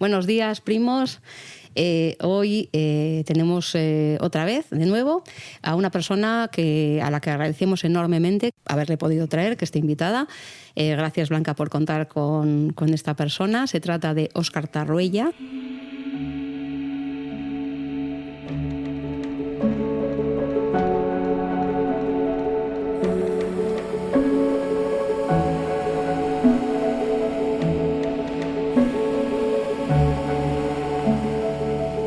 Buenos días, primos. Hoy tenemos otra vez, de nuevo, a una persona a la que agradecemos enormemente haberle podido traer, que esté invitada. Gracias, Blanca, por contar con esta persona. Se trata de Óscar Tarruella.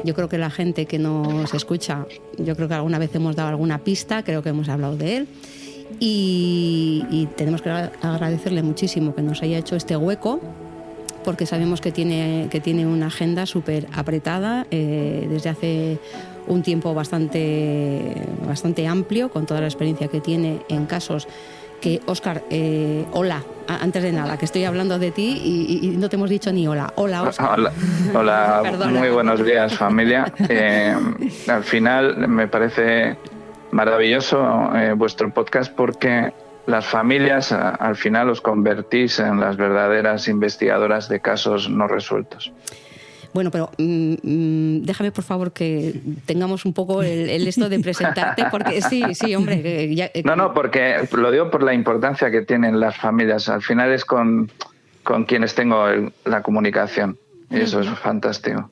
Yo creo que la gente que nos escucha, yo creo que alguna vez hemos dado alguna pista, creo que hemos hablado de él. Y tenemos que agradecerle muchísimo que nos haya hecho este hueco, porque sabemos que tiene una agenda súper apretada desde hace un tiempo bastante amplio, con toda la experiencia que tiene en casos que, Óscar, hola, antes de nada, que estoy hablando de ti y no te hemos dicho ni hola. Hola, Óscar. Hola, muy buenos días, familia. Al final me parece maravilloso vuestro podcast, porque las familias al final os convertís en las verdaderas investigadoras de casos no resueltos. Bueno, pero déjame, por favor, que tengamos un poco el esto de presentarte, porque sí, hombre. No, porque lo digo por la importancia que tienen las familias. Al final es con quienes tengo la comunicación. Y eso es fantástico.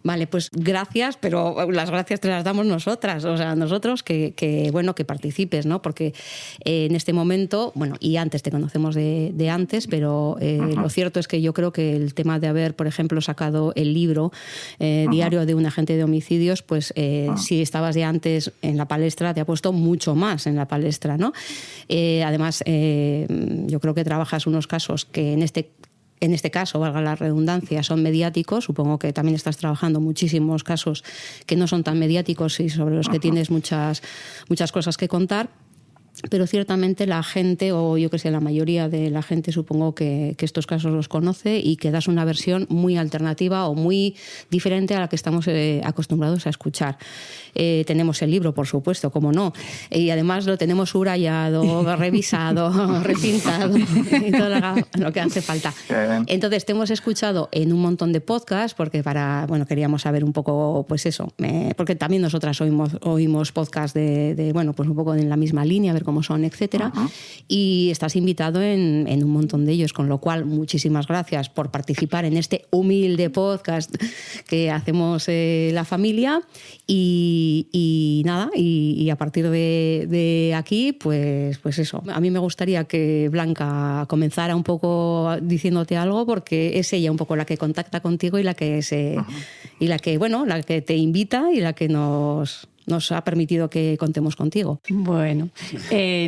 Vale, pues gracias, pero las gracias te las damos nosotras, o sea, nosotros que participes, ¿no? Porque en este momento, bueno, y antes te conocemos de antes, pero lo cierto es que yo creo que el tema de haber, por ejemplo, sacado el libro Diario de un agente de homicidios, pues si estabas de antes en la palestra, te ha puesto mucho más en la palestra, ¿no? Además, yo creo que trabajas unos casos que en este caso, valga la redundancia, son mediáticos. Supongo que también estás trabajando muchísimos casos que no son tan mediáticos y sobre los que tienes muchas cosas que contar. Pero ciertamente la gente, o yo que sé, la mayoría de la gente, supongo que estos casos los conoce y que das una versión muy alternativa o muy diferente a la que estamos acostumbrados a escuchar. Tenemos el libro, por supuesto, como no, y además lo tenemos subrayado, revisado, repintado y todo lo que hace falta. Entonces te hemos escuchado en un montón de podcasts, porque queríamos saber un poco, pues eso, porque también nosotras oímos podcasts de pues un poco en la misma línea, a ver cómo son, etcétera. Y estás invitado en un montón de ellos, con lo cual muchísimas gracias por participar en este humilde podcast que hacemos la familia. Y nada, y a partir de aquí, pues eso. A mí me gustaría que Blanca comenzara un poco diciéndote algo, porque es ella un poco la que contacta contigo y la que la que te invita y la que nos ha permitido que contemos contigo. Bueno,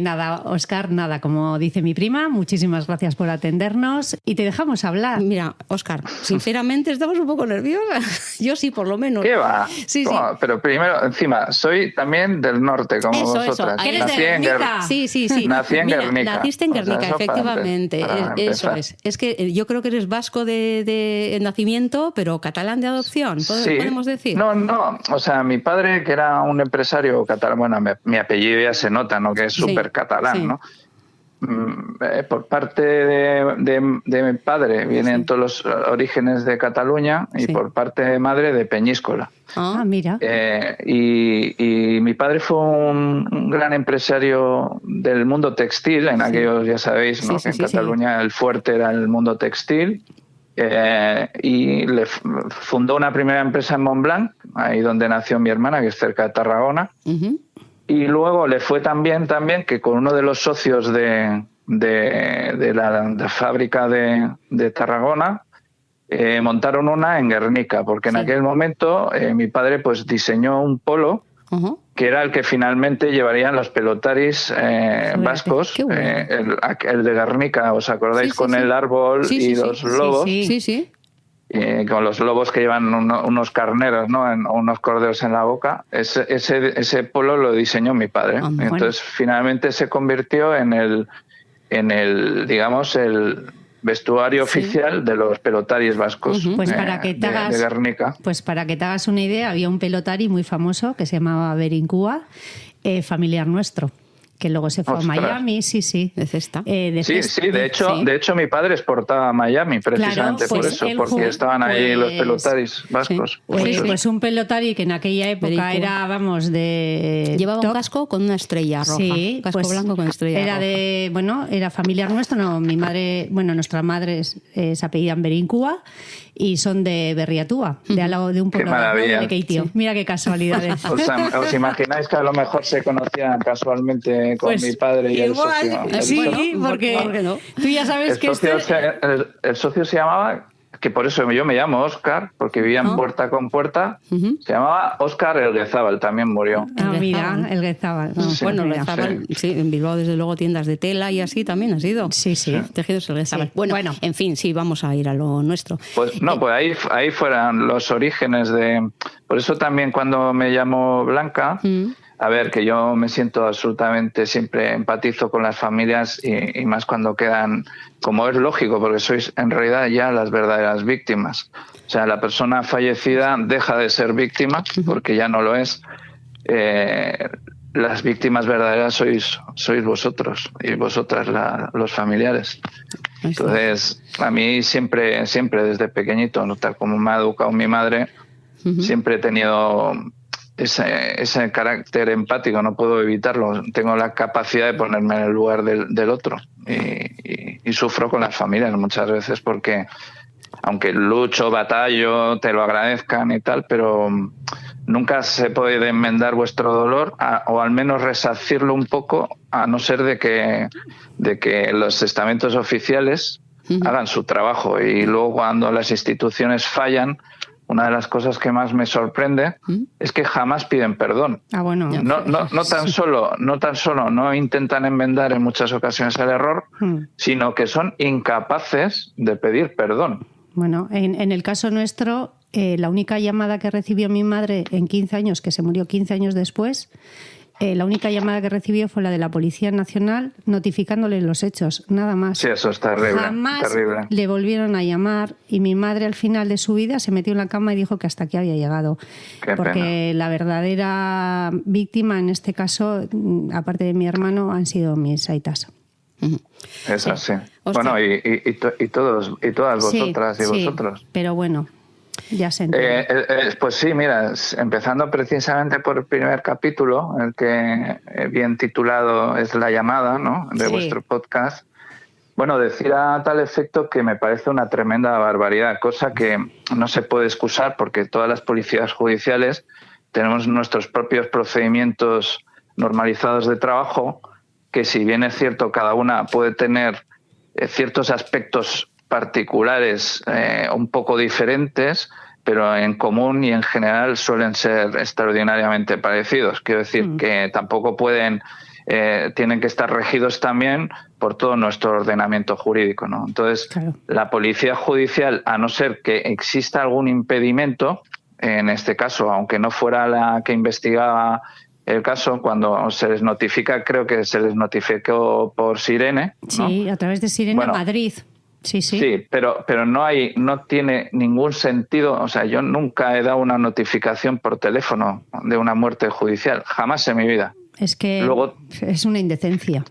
nada, Óscar, como dice mi prima, muchísimas gracias por atendernos y te dejamos hablar. Mira, Óscar, sinceramente estamos un poco nerviosas. Yo sí, por lo menos. ¿Qué va? Sí. Pero primero, encima, soy también del norte, como vosotras. ¿Eres de Guernica? Sí. Nací en Guernica. Naciste en Guernica, efectivamente. Eso es. Es que yo creo que eres vasco de nacimiento, pero catalán de adopción, podemos decir. No, o sea, mi padre, que era un empresario catalán, bueno, mi apellido ya se nota, ¿no? Que es súper catalán, ¿no? Por parte de mi padre vienen todos los orígenes de Cataluña y por parte de madre de Peñíscola. Mira. Y mi padre fue un gran empresario del mundo textil, en aquellos, ya sabéis, ¿no? Que en Cataluña el fuerte era el mundo textil. Y le fundó una primera empresa en Montblanc, ahí donde nació mi hermana, que es cerca de Tarragona. Y luego le fue también que con uno de los socios de la fábrica de Tarragona montaron una en Guernica, porque en aquel momento mi padre pues diseñó un polo que era el que finalmente llevarían los pelotaris vascos, el de Guernica, ¿os acordáis? Con el árbol y los lobos. Sí. Con los lobos que llevan unos carneros, ¿no? Unos corderos en la boca. Ese polo lo diseñó mi padre. Entonces, finalmente se convirtió en el digamos, el vestuario oficial de los pelotaris vascos de Guernica. Pues para que te hagas una idea, había un pelotari muy famoso que se llamaba Berincúa, familiar nuestro. que luego se fue a Miami, sí. De cesta. De hecho mi padre exportaba a Miami precisamente por eso, porque estaban ahí los pelotaris vascos. Pues un pelotari que en aquella época era, llevaba un casco con una estrella roja. Sí, casco blanco con estrella roja. Era familiar nuestro, mi madre, nuestras madres se apellidan Berincúa y son de Berriatúa, de al lado de un pueblo de Keitio. Sí. Mira qué casualidades. ¿Os imagináis que a lo mejor se conocían casualmente con mi padre y igual, el socio? Sí, porque no. Tú ya sabes que el socio se llamaba, que por eso yo me llamo Óscar, porque vivía en Puerta con Puerta, se llamaba Óscar Elguezábal, también murió. Mira, Elguezábal. Elguzábal, sí, en Bilbao desde luego tiendas de tela y así también ha sido. Sí. Tejidos Elguzábal. Sí. Bueno, en fin, sí, vamos a ir a lo nuestro. Pues ahí fueran los orígenes de... Por eso también cuando me llamo Blanca... A ver, que yo me siento absolutamente, siempre empatizo con las familias y más cuando quedan, como es lógico, porque sois en realidad ya las verdaderas víctimas. O sea, la persona fallecida deja de ser víctima porque ya no lo es. Las víctimas verdaderas sois vosotros y vosotras los familiares. Entonces, a mí siempre desde pequeñito, tal como me ha educado mi madre, siempre he tenido... Ese carácter empático, no puedo evitarlo. Tengo la capacidad de ponerme en el lugar del otro y sufro con las familias muchas veces porque, aunque lucho, batallo, te lo agradezcan y tal, pero nunca se puede enmendar vuestro dolor o al menos resarcirlo un poco, a no ser de que los estamentos oficiales hagan su trabajo. Y luego cuando las instituciones fallan, una de las cosas que más me sorprende es que jamás piden perdón. No tan solo no intentan enmendar en muchas ocasiones el error, sino que son incapaces de pedir perdón. Bueno, en el caso nuestro, la única llamada que recibió mi madre en 15 años, que se murió 15 años después, la única llamada que recibió fue la de la Policía Nacional notificándole los hechos, nada más. Sí, eso es terrible. Jamás le volvieron a llamar y mi madre al final de su vida se metió en la cama y dijo que hasta aquí había llegado. Porque la verdadera víctima en este caso, aparte de mi hermano, han sido mis aitas. Es así. Bueno, y todas vosotras y vosotros. Pero bueno, ya se entiende. Pues sí, mira, empezando precisamente por el primer capítulo, el que bien titulado es La llamada, ¿no?, de vuestro podcast. Bueno, decir a tal efecto que me parece una tremenda barbaridad, cosa que no se puede excusar porque todas las policías judiciales tenemos nuestros propios procedimientos normalizados de trabajo, que si bien es cierto cada una puede tener ciertos aspectos particulares un poco diferentes, pero en común y en general suelen ser extraordinariamente parecidos. Quiero decir que tampoco tienen que estar regidos también por todo nuestro ordenamiento jurídico, ¿no? Entonces, claro, la policía judicial, a no ser que exista algún impedimento, en este caso, aunque no fuera la que investigaba el caso, cuando se les notifica, creo que se les notificó por Sirene, ¿no? Sí, a través de Sirene, bueno, Madrid. Sí, pero no tiene ningún sentido. O sea, yo nunca he dado una notificación por teléfono de una muerte judicial, jamás en mi vida. Es que luego, es una indecencia.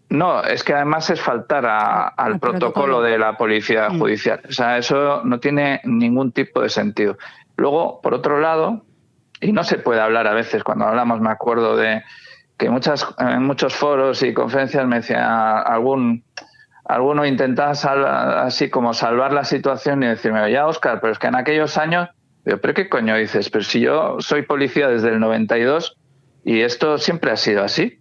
No, es que además es faltar al protocolo de la policía judicial. O sea, eso no tiene ningún tipo de sentido. Luego, por otro lado, y no se puede hablar a veces, cuando hablamos me acuerdo de que en muchos foros y conferencias me decía alguno intentaba así como salvar la situación y decirme, ya Óscar, pero es que en aquellos años, digo, ¿pero qué coño dices? Pero si yo soy policía desde el 92 y esto siempre ha sido así,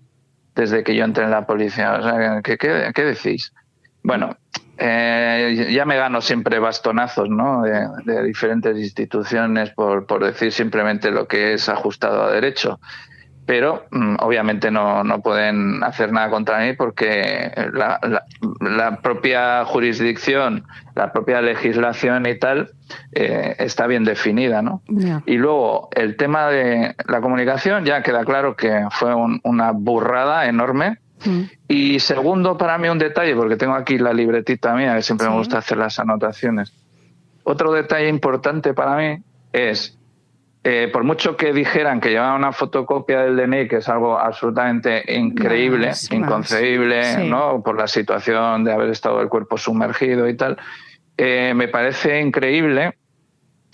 desde que yo entré en la policía. O sea, ¿qué decís? Bueno, ya me gano siempre bastonazos, ¿no?, de diferentes instituciones por decir simplemente lo que es ajustado a derecho. Pero obviamente no pueden hacer nada contra mí porque la propia jurisdicción, la propia legislación y tal está bien definida, ¿no? Yeah. Y luego el tema de la comunicación ya queda claro que fue una burrada enorme. Y segundo, para mí un detalle, porque tengo aquí la libretita mía, que siempre me gusta hacer las anotaciones. Otro detalle importante para mí es por mucho que dijeran que llevaban una fotocopia del DNI, que es algo absolutamente increíble, inconcebible, sí, ¿no? Por la situación de haber estado el cuerpo sumergido y tal, me parece increíble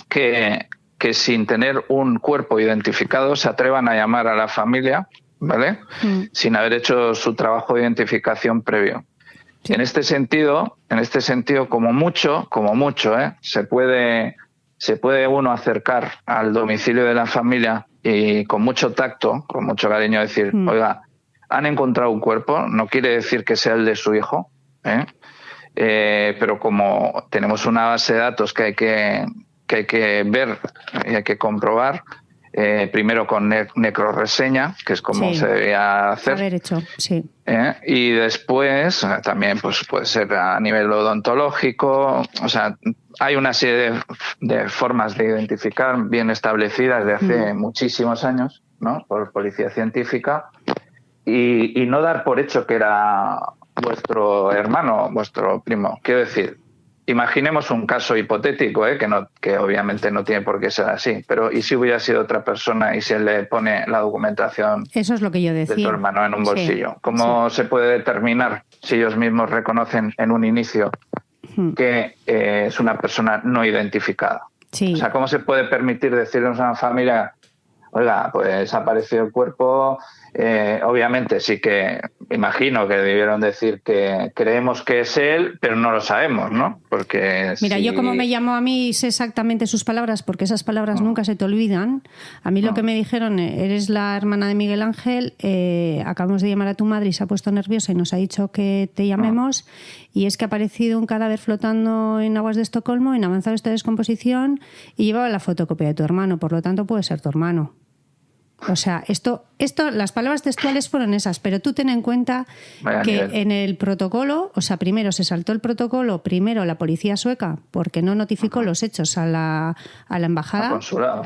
que sin tener un cuerpo identificado se atrevan a llamar a la familia, ¿vale? Sin haber hecho su trabajo de identificación previo. Sí. En este sentido, como mucho, se puede uno acercar al domicilio de la familia y con mucho tacto, con mucho cariño decir, oiga, han encontrado un cuerpo, no quiere decir que sea el de su hijo, pero como tenemos una base de datos que hay que ver y hay que comprobar, primero con necrorreseña, que es como se debía hacer. Haber hecho, sí. Y después también pues puede ser a nivel odontológico, o sea, hay una serie de formas de identificar bien establecidas de hace muchísimos años, ¿no? Por policía científica, y no dar por hecho que era vuestro hermano, vuestro primo. Quiero decir, imaginemos un caso hipotético, que obviamente no tiene por qué ser así, pero ¿y si hubiera sido otra persona y se le pone la documentación Eso es lo que yo decía. de tu hermano en un bolsillo? Sí, ¿Cómo se puede determinar si ellos mismos reconocen en un inicio que es una persona no identificada? Sí. O sea, ¿cómo se puede permitir decirle a una familia, oiga, pues ha aparecido el cuerpo? Obviamente sí que imagino que debieron decir que creemos que es él, pero no lo sabemos, ¿no? Porque mira, yo como me llamó a mí sé exactamente sus palabras, porque esas palabras nunca se te olvidan. A mí lo que me dijeron, eres la hermana de Miguel Ángel, acabamos de llamar a tu madre y se ha puesto nerviosa y nos ha dicho que te llamemos, y es que ha aparecido un cadáver flotando en aguas de Estocolmo en avanzado estado de descomposición y llevaba la fotocopia de tu hermano, por lo tanto puede ser tu hermano. O sea, esto, las palabras textuales fueron esas, pero tú ten en cuenta que en el protocolo, o sea, primero se saltó el protocolo, primero la policía sueca, porque no notificó los hechos a la embajada,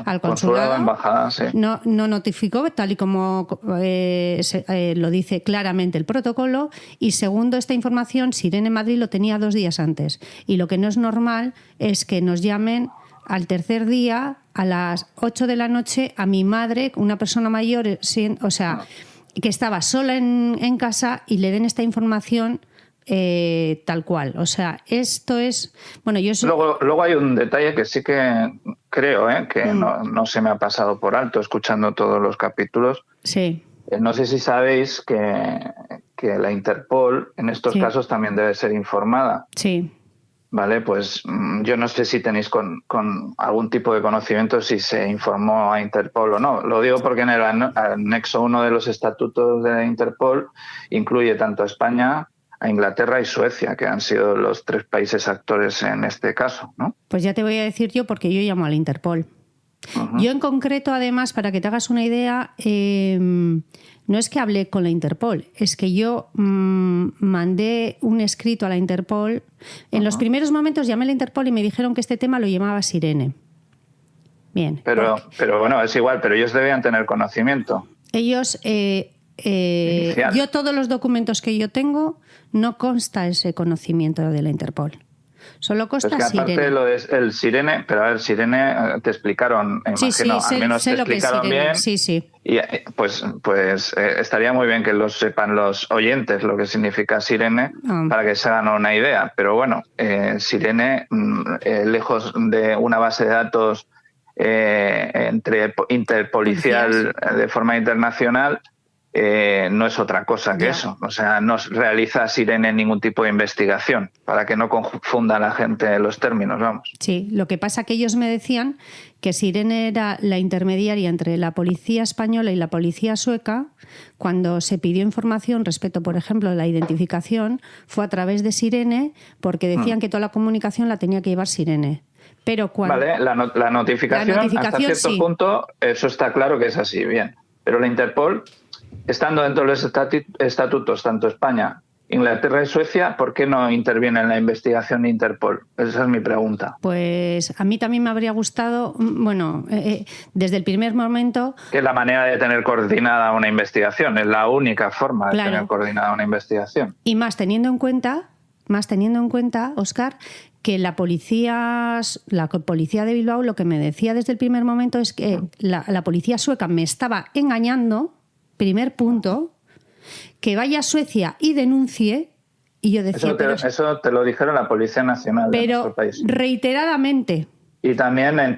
al consulado, embajada, sí. No notificó, tal y como lo dice claramente el protocolo, y segundo, esta información Sirene Madrid lo tenía 2 días antes, y lo que no es normal es que nos llamen al tercer día, a las 8 de la noche, a mi madre, una persona mayor, o sea, que estaba sola en casa, y le den esta información tal cual. O sea, esto es... Bueno, yo luego hay un detalle que sí que creo que no se me ha pasado por alto escuchando todos los capítulos. Sí. No sé si sabéis que la Interpol en estos casos también debe ser informada. Sí. Vale, pues yo no sé si tenéis con algún tipo de conocimiento si se informó a Interpol o no. Lo digo porque en el anexo 1 de los estatutos de Interpol incluye tanto a España, a Inglaterra y Suecia, que han sido los 3 países actores en este caso, ¿no? Pues ya te voy a decir yo, porque yo llamo a la Interpol. Yo en concreto, además, para que te hagas una idea, no es que hablé con la Interpol, es que yo mandé un escrito a la Interpol. En los primeros momentos llamé a la Interpol y me dijeron que este tema lo llamaba Sirene. Bien. Pero bueno, es igual, pero ellos debían tener conocimiento. Ellos... yo todos los documentos que yo tengo no consta ese conocimiento de la Interpol. Solo consta Sirene. Es que aparte Sirene. Lo de el Sirene, pero a ver, Sirene te explicaron, imagino, al menos te explicaron bien. Sí. Y pues estaría muy bien que lo sepan los oyentes lo que significa Sirene para que se hagan una idea. Pero bueno, Sirene, lejos de una base de datos interpolicial de forma internacional, no es otra cosa que eso. O sea, no realiza Sirene ningún tipo de investigación, para que no confunda a la gente los términos, vamos. Sí, lo que pasa que ellos me decían que Sirene era la intermediaria entre la policía española y la policía sueca. Cuando se pidió información respecto, por ejemplo, de la identificación, fue a través de Sirene, porque decían que toda la comunicación la tenía que llevar Sirene. Pero cuando... Vale, la notificación hasta cierto punto, eso está claro que es así, bien. Pero la Interpol, estando dentro de los estatutos, tanto España, Inglaterra y Suecia, ¿por qué no interviene en la investigación de Interpol? Esa es mi pregunta. Pues a mí también me habría gustado, bueno, desde el primer momento... Que es la manera de tener coordinada una investigación, es la única forma de tener coordinada una investigación. Y más teniendo en cuenta, Óscar, que la policía de Bilbao lo que me decía desde el primer momento es que la policía sueca me estaba engañando, primer punto, que vaya a Suecia y denuncie, y yo decía... Eso te lo dijeron la Policía Nacional de nuestro país. Pero reiteradamente... Y también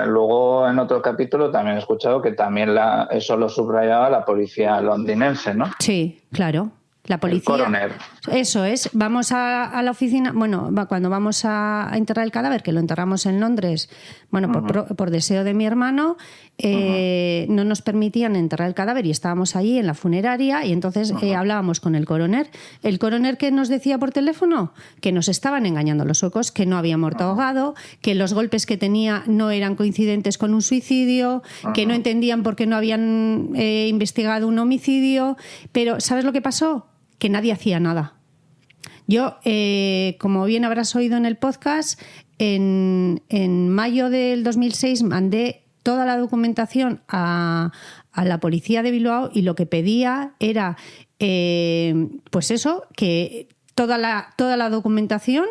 luego en otro capítulo también he escuchado que también eso lo subrayaba la policía londinense, ¿no? Sí, claro. La policía. El coroner. Eso es. Vamos a la oficina. Bueno, cuando vamos a enterrar el cadáver, que lo enterramos en Londres, bueno, por deseo de mi hermano, no nos permitían enterrar el cadáver y estábamos allí en la funeraria y entonces hablábamos con el coroner. El coroner que nos decía por teléfono que nos estaban engañando los suecos, que no había muerto ahogado, que los golpes que tenía no eran coincidentes con un suicidio, que no entendían por qué no habían investigado un homicidio. Pero ¿sabes lo que pasó? Que nadie hacía nada. Yo, como bien habrás oído en el podcast, en mayo del 2006 mandé toda la documentación a la policía de Bilbao y lo que pedía era, pues eso, que toda la documentación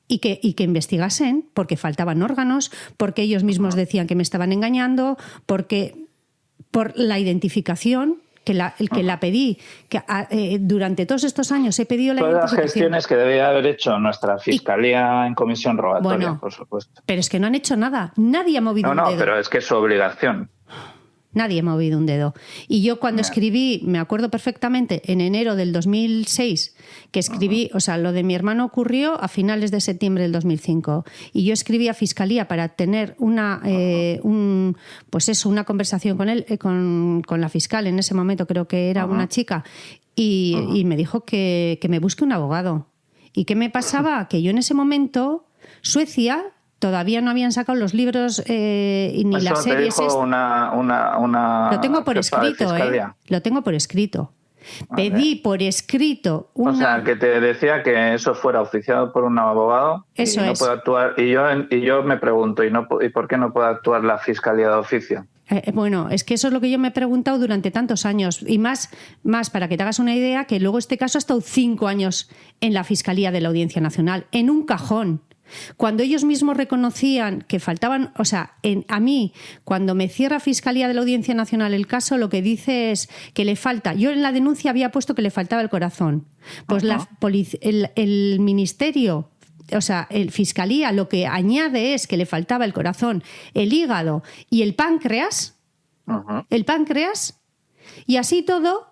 y que investigasen, porque faltaban órganos, porque ellos mismos decían que me estaban engañando, por la identificación que la pedí, que durante todos estos años he pedido la identificación. Todas las gestiones que debía haber hecho nuestra Fiscalía en comisión rogatoria, por supuesto. Pero es que no han hecho nada, nadie ha movido un dedo. No, pero es que es su obligación. Nadie ha movido un dedo. Y yo cuando escribí, me acuerdo perfectamente, en enero del 2006, que escribí, o sea, lo de mi hermano ocurrió a finales de septiembre del 2005. Y yo escribí a Fiscalía para tener una conversación con él, con la fiscal en ese momento, creo que era una chica, y me dijo que me busque un abogado. ¿Y qué me pasaba? Que yo en ese momento, Suecia... Todavía no habían sacado los libros ni las series. Te dijo una lo tengo por escrito, Lo tengo por escrito. Vale. Pedí por escrito O sea, que te decía que eso fuera oficiado por un abogado. Eso y no puede actuar. Y yo me pregunto, ¿y por qué no puede actuar la Fiscalía de Oficio? Bueno, es que eso es lo que yo me he preguntado durante tantos años. Y más para que te hagas una idea, que luego este caso ha estado 5 años en la Fiscalía de la Audiencia Nacional, en un cajón. Cuando ellos mismos reconocían que faltaban, o sea, a mí, cuando me cierra Fiscalía de la Audiencia Nacional el caso, lo que dice es que le falta, yo en la denuncia había puesto que le faltaba el corazón, pues el Ministerio, o sea, el Fiscalía lo que añade es que le faltaba el corazón, el hígado y el páncreas, y así todo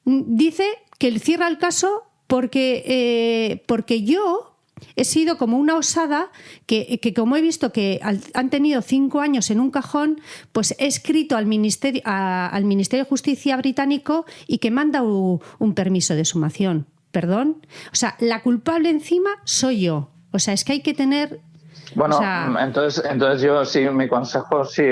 dice que cierra el caso porque yo he sido como una osada que como he visto que han tenido 5 años en un cajón, pues he escrito al Ministerio de Justicia británico y que manda un permiso de sumación. ¿Perdón? O sea, la culpable encima soy yo. O sea, es que hay que tener... Bueno, entonces yo sí, mi consejo sí,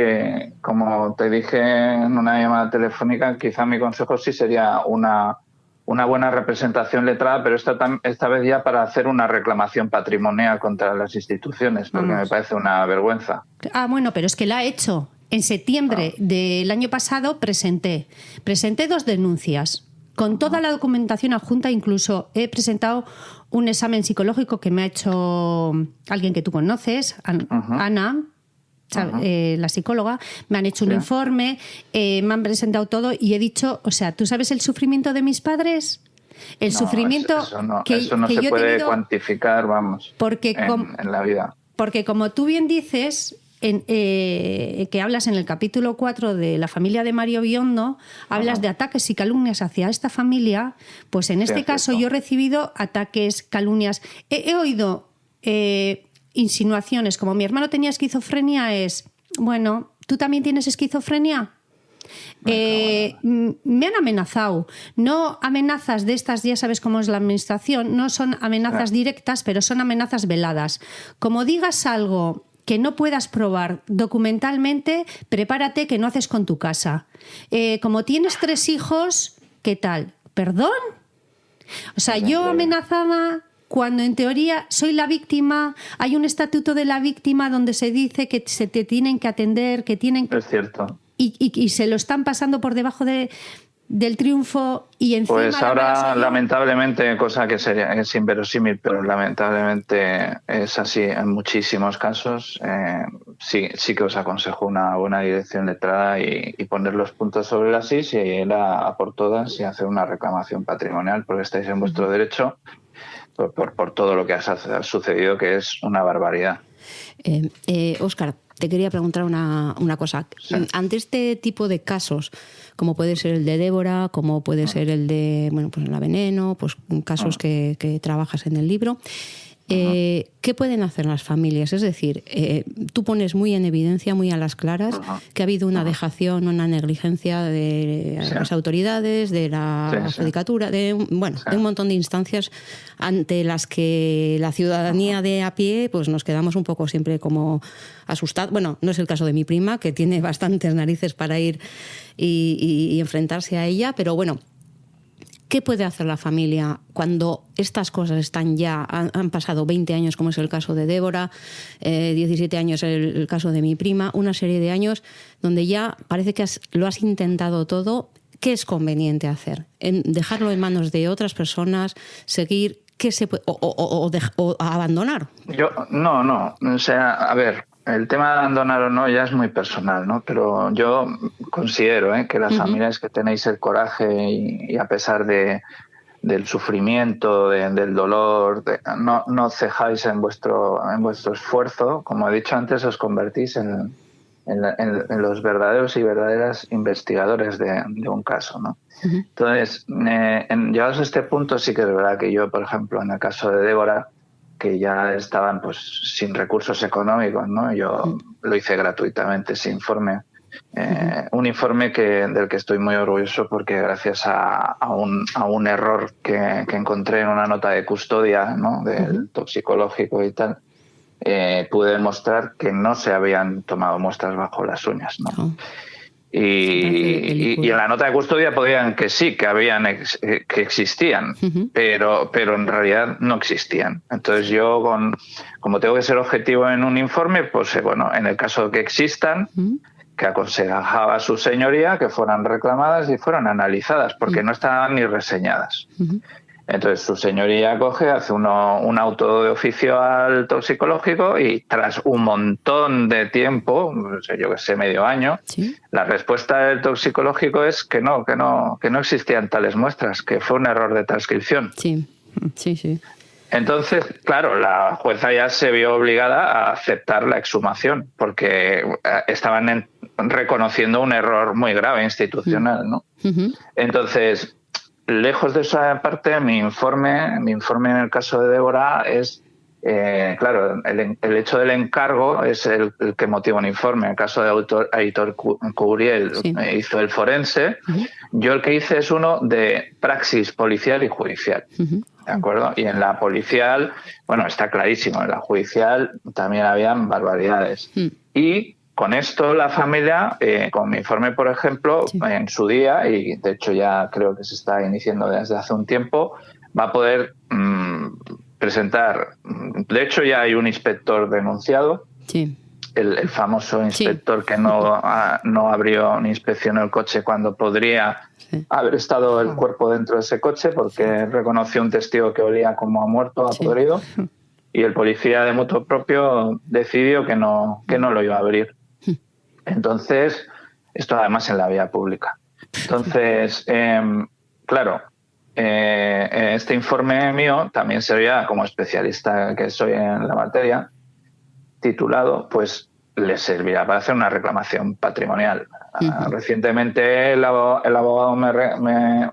como te dije en una llamada telefónica, quizá mi consejo sí sería una buena representación letrada, pero esta vez ya para hacer una reclamación patrimonial contra las instituciones, porque me parece una vergüenza. Bueno, pero es que la he hecho. En septiembre del año pasado presenté 2 denuncias con toda la documentación adjunta, incluso he presentado un examen psicológico que me ha hecho alguien que tú conoces, Ana, la psicóloga, me han hecho un informe, me han presentado todo y he dicho, o sea, ¿tú sabes el sufrimiento de mis padres? El sufrimiento eso no que se yo puede he tenido, cuantificar, vamos, porque en la vida. Porque como tú bien dices, que hablas en el capítulo 4 de la familia de Mario Biondo, hablas de ataques y calumnias hacia esta familia, pues en este caso yo he recibido ataques, calumnias, he oído... insinuaciones, como mi hermano tenía esquizofrenia, es, bueno, ¿tú también tienes esquizofrenia? Me han amenazado, no amenazas de estas, ya sabes cómo es la administración, no son amenazas directas, pero son amenazas veladas. Como digas algo que no puedas probar documentalmente, prepárate que no haces con tu casa. Como tienes 3 hijos, ¿qué tal? ¿Perdón? O sea, yo amenazada... Cuando en teoría soy la víctima, hay un estatuto de la víctima donde se dice que se te tienen que atender, que tienen que... Es cierto. Y se lo están pasando por debajo de... del triunfo y encima... Pues ahora, lamentablemente, cosa que es inverosímil, pero lamentablemente es así en muchísimos casos, sí que os aconsejo una buena dirección letrada y poner los puntos sobre las is y ir a por todas y hacer una reclamación patrimonial, porque estáis en vuestro derecho por todo lo que ha sucedido, que es una barbaridad. Óscar, te quería preguntar una cosa. Sí. Ante este tipo de casos, como puede ser el de Débora, como puede ser el de pues la Veneno, pues casos que trabajas en el libro, ¿qué pueden hacer las familias? Es decir, tú pones muy en evidencia, muy a las claras, que ha habido una dejación, una negligencia de las autoridades, de la judicatura, de un montón de instancias ante las que la ciudadanía de a pie pues nos quedamos un poco siempre como asustados. Bueno, no es el caso de mi prima, que tiene bastantes narices para ir y enfrentarse a ella, pero bueno, ¿qué puede hacer la familia cuando estas cosas están ya, han pasado 20 años, como es el caso de Débora, 17 años el caso de mi prima, una serie de años donde ya parece que lo has intentado todo? ¿Qué es conveniente hacer? ¿Dejarlo en manos de otras personas? ¿Seguir? ¿Qué se puede, o abandonar? No. O sea, a ver, el tema de abandonar o no ya es muy personal, ¿no? Pero yo considero que las familias que tenéis el coraje y a pesar del sufrimiento, del dolor, no cejáis en vuestro esfuerzo, como he dicho antes, os convertís en los verdaderos y verdaderas investigadores de un caso, ¿no? Entonces, llegados a este punto, sí que es verdad que yo, por ejemplo, en el caso de Débora, que ya estaban pues sin recursos económicos, ¿no? Yo lo hice gratuitamente, ese informe. Un informe del que estoy muy orgulloso porque gracias a un error que encontré en una nota de custodia, ¿no? Del toxicológico y tal, pude demostrar que no se habían tomado muestras bajo las uñas, ¿no? Y en la nota de custodia podían que sí, que existían, pero en realidad no existían. Entonces yo, como tengo que ser objetivo en un informe, pues en el caso de que existan, que aconsejaba a su señoría que fueran reclamadas y fueran analizadas, porque no estaban ni reseñadas. Entonces su señoría hace un auto de oficio al toxicológico y tras un montón de tiempo, yo que sé, medio año, la respuesta del toxicológico es que no existían tales muestras, que fue un error de transcripción. Sí. Entonces, claro, la jueza ya se vio obligada a aceptar la exhumación porque estaban reconociendo un error muy grave institucional, ¿no? Entonces, lejos de esa parte, mi informe en el caso de Débora es, claro, el hecho del encargo es el que motiva un informe. En el caso de Aitor Curiel hizo el forense, yo el que hice es uno de praxis policial y judicial. ¿De acuerdo? Y en la policial, está clarísimo, en la judicial también habían barbaridades. Y con esto la familia, con mi informe, por ejemplo, en su día, y de hecho ya creo que se está iniciando desde hace un tiempo, va a poder presentar, de hecho ya hay un inspector denunciado, el famoso inspector que no abrió ni inspeccionó el coche cuando podría haber estado el cuerpo dentro de ese coche porque reconoció un testigo que olía como a muerto, a podrido, y el policía de motu propio decidió que no lo iba a abrir. Entonces, esto además en la vía pública. Entonces, claro, este informe mío también servía, como especialista que soy en la materia, titulado, pues le servirá para hacer una reclamación patrimonial. Recientemente el abogado me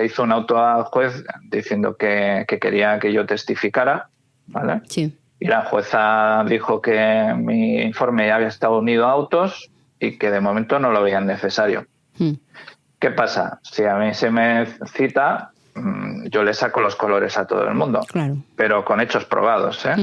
hizo un auto al juez diciendo que quería que yo testificara, ¿vale? Sí. Y la jueza dijo que mi informe ya había estado unido a autos y que de momento no lo veían necesario. ¿Qué pasa? Si a mí se me cita, yo le saco los colores a todo el mundo, claro, pero con hechos probados, ¿eh?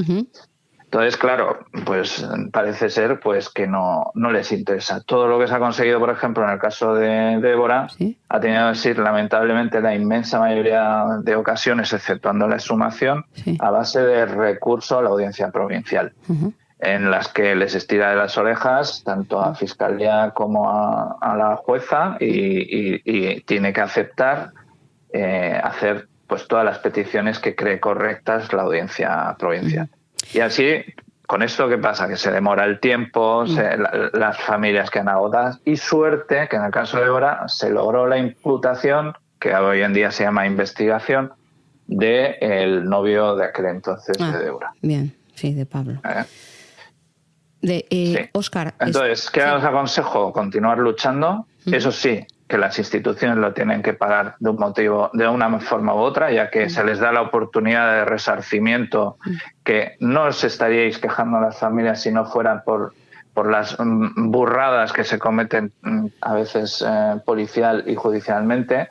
Entonces, claro, pues parece ser pues que no les interesa. Todo lo que se ha conseguido, por ejemplo, en el caso de Débora, ha tenido que ser, lamentablemente, la inmensa mayoría de ocasiones, exceptuando la exhumación, a base de recurso a la audiencia provincial. en las que les estira de las orejas tanto a Fiscalía como a la jueza y tiene que aceptar hacer pues todas las peticiones que cree correctas la audiencia provincial. Y así, con esto, ¿qué pasa? Que se demora el tiempo, las familias quedan agotadas y suerte que en el caso de Débora se logró la imputación, que hoy en día se llama investigación, del novio de aquel entonces de Débora. Bien, sí, de Pablo. Sí. Óscar. Entonces, ¿qué os aconsejo? Continuar luchando. Eso sí, que las instituciones lo tienen que pagar de un motivo, de una forma u otra, ya que se les da la oportunidad de resarcimiento, que no os estaríais quejando a las familias si no fueran por las burradas que se cometen a veces policial y judicialmente.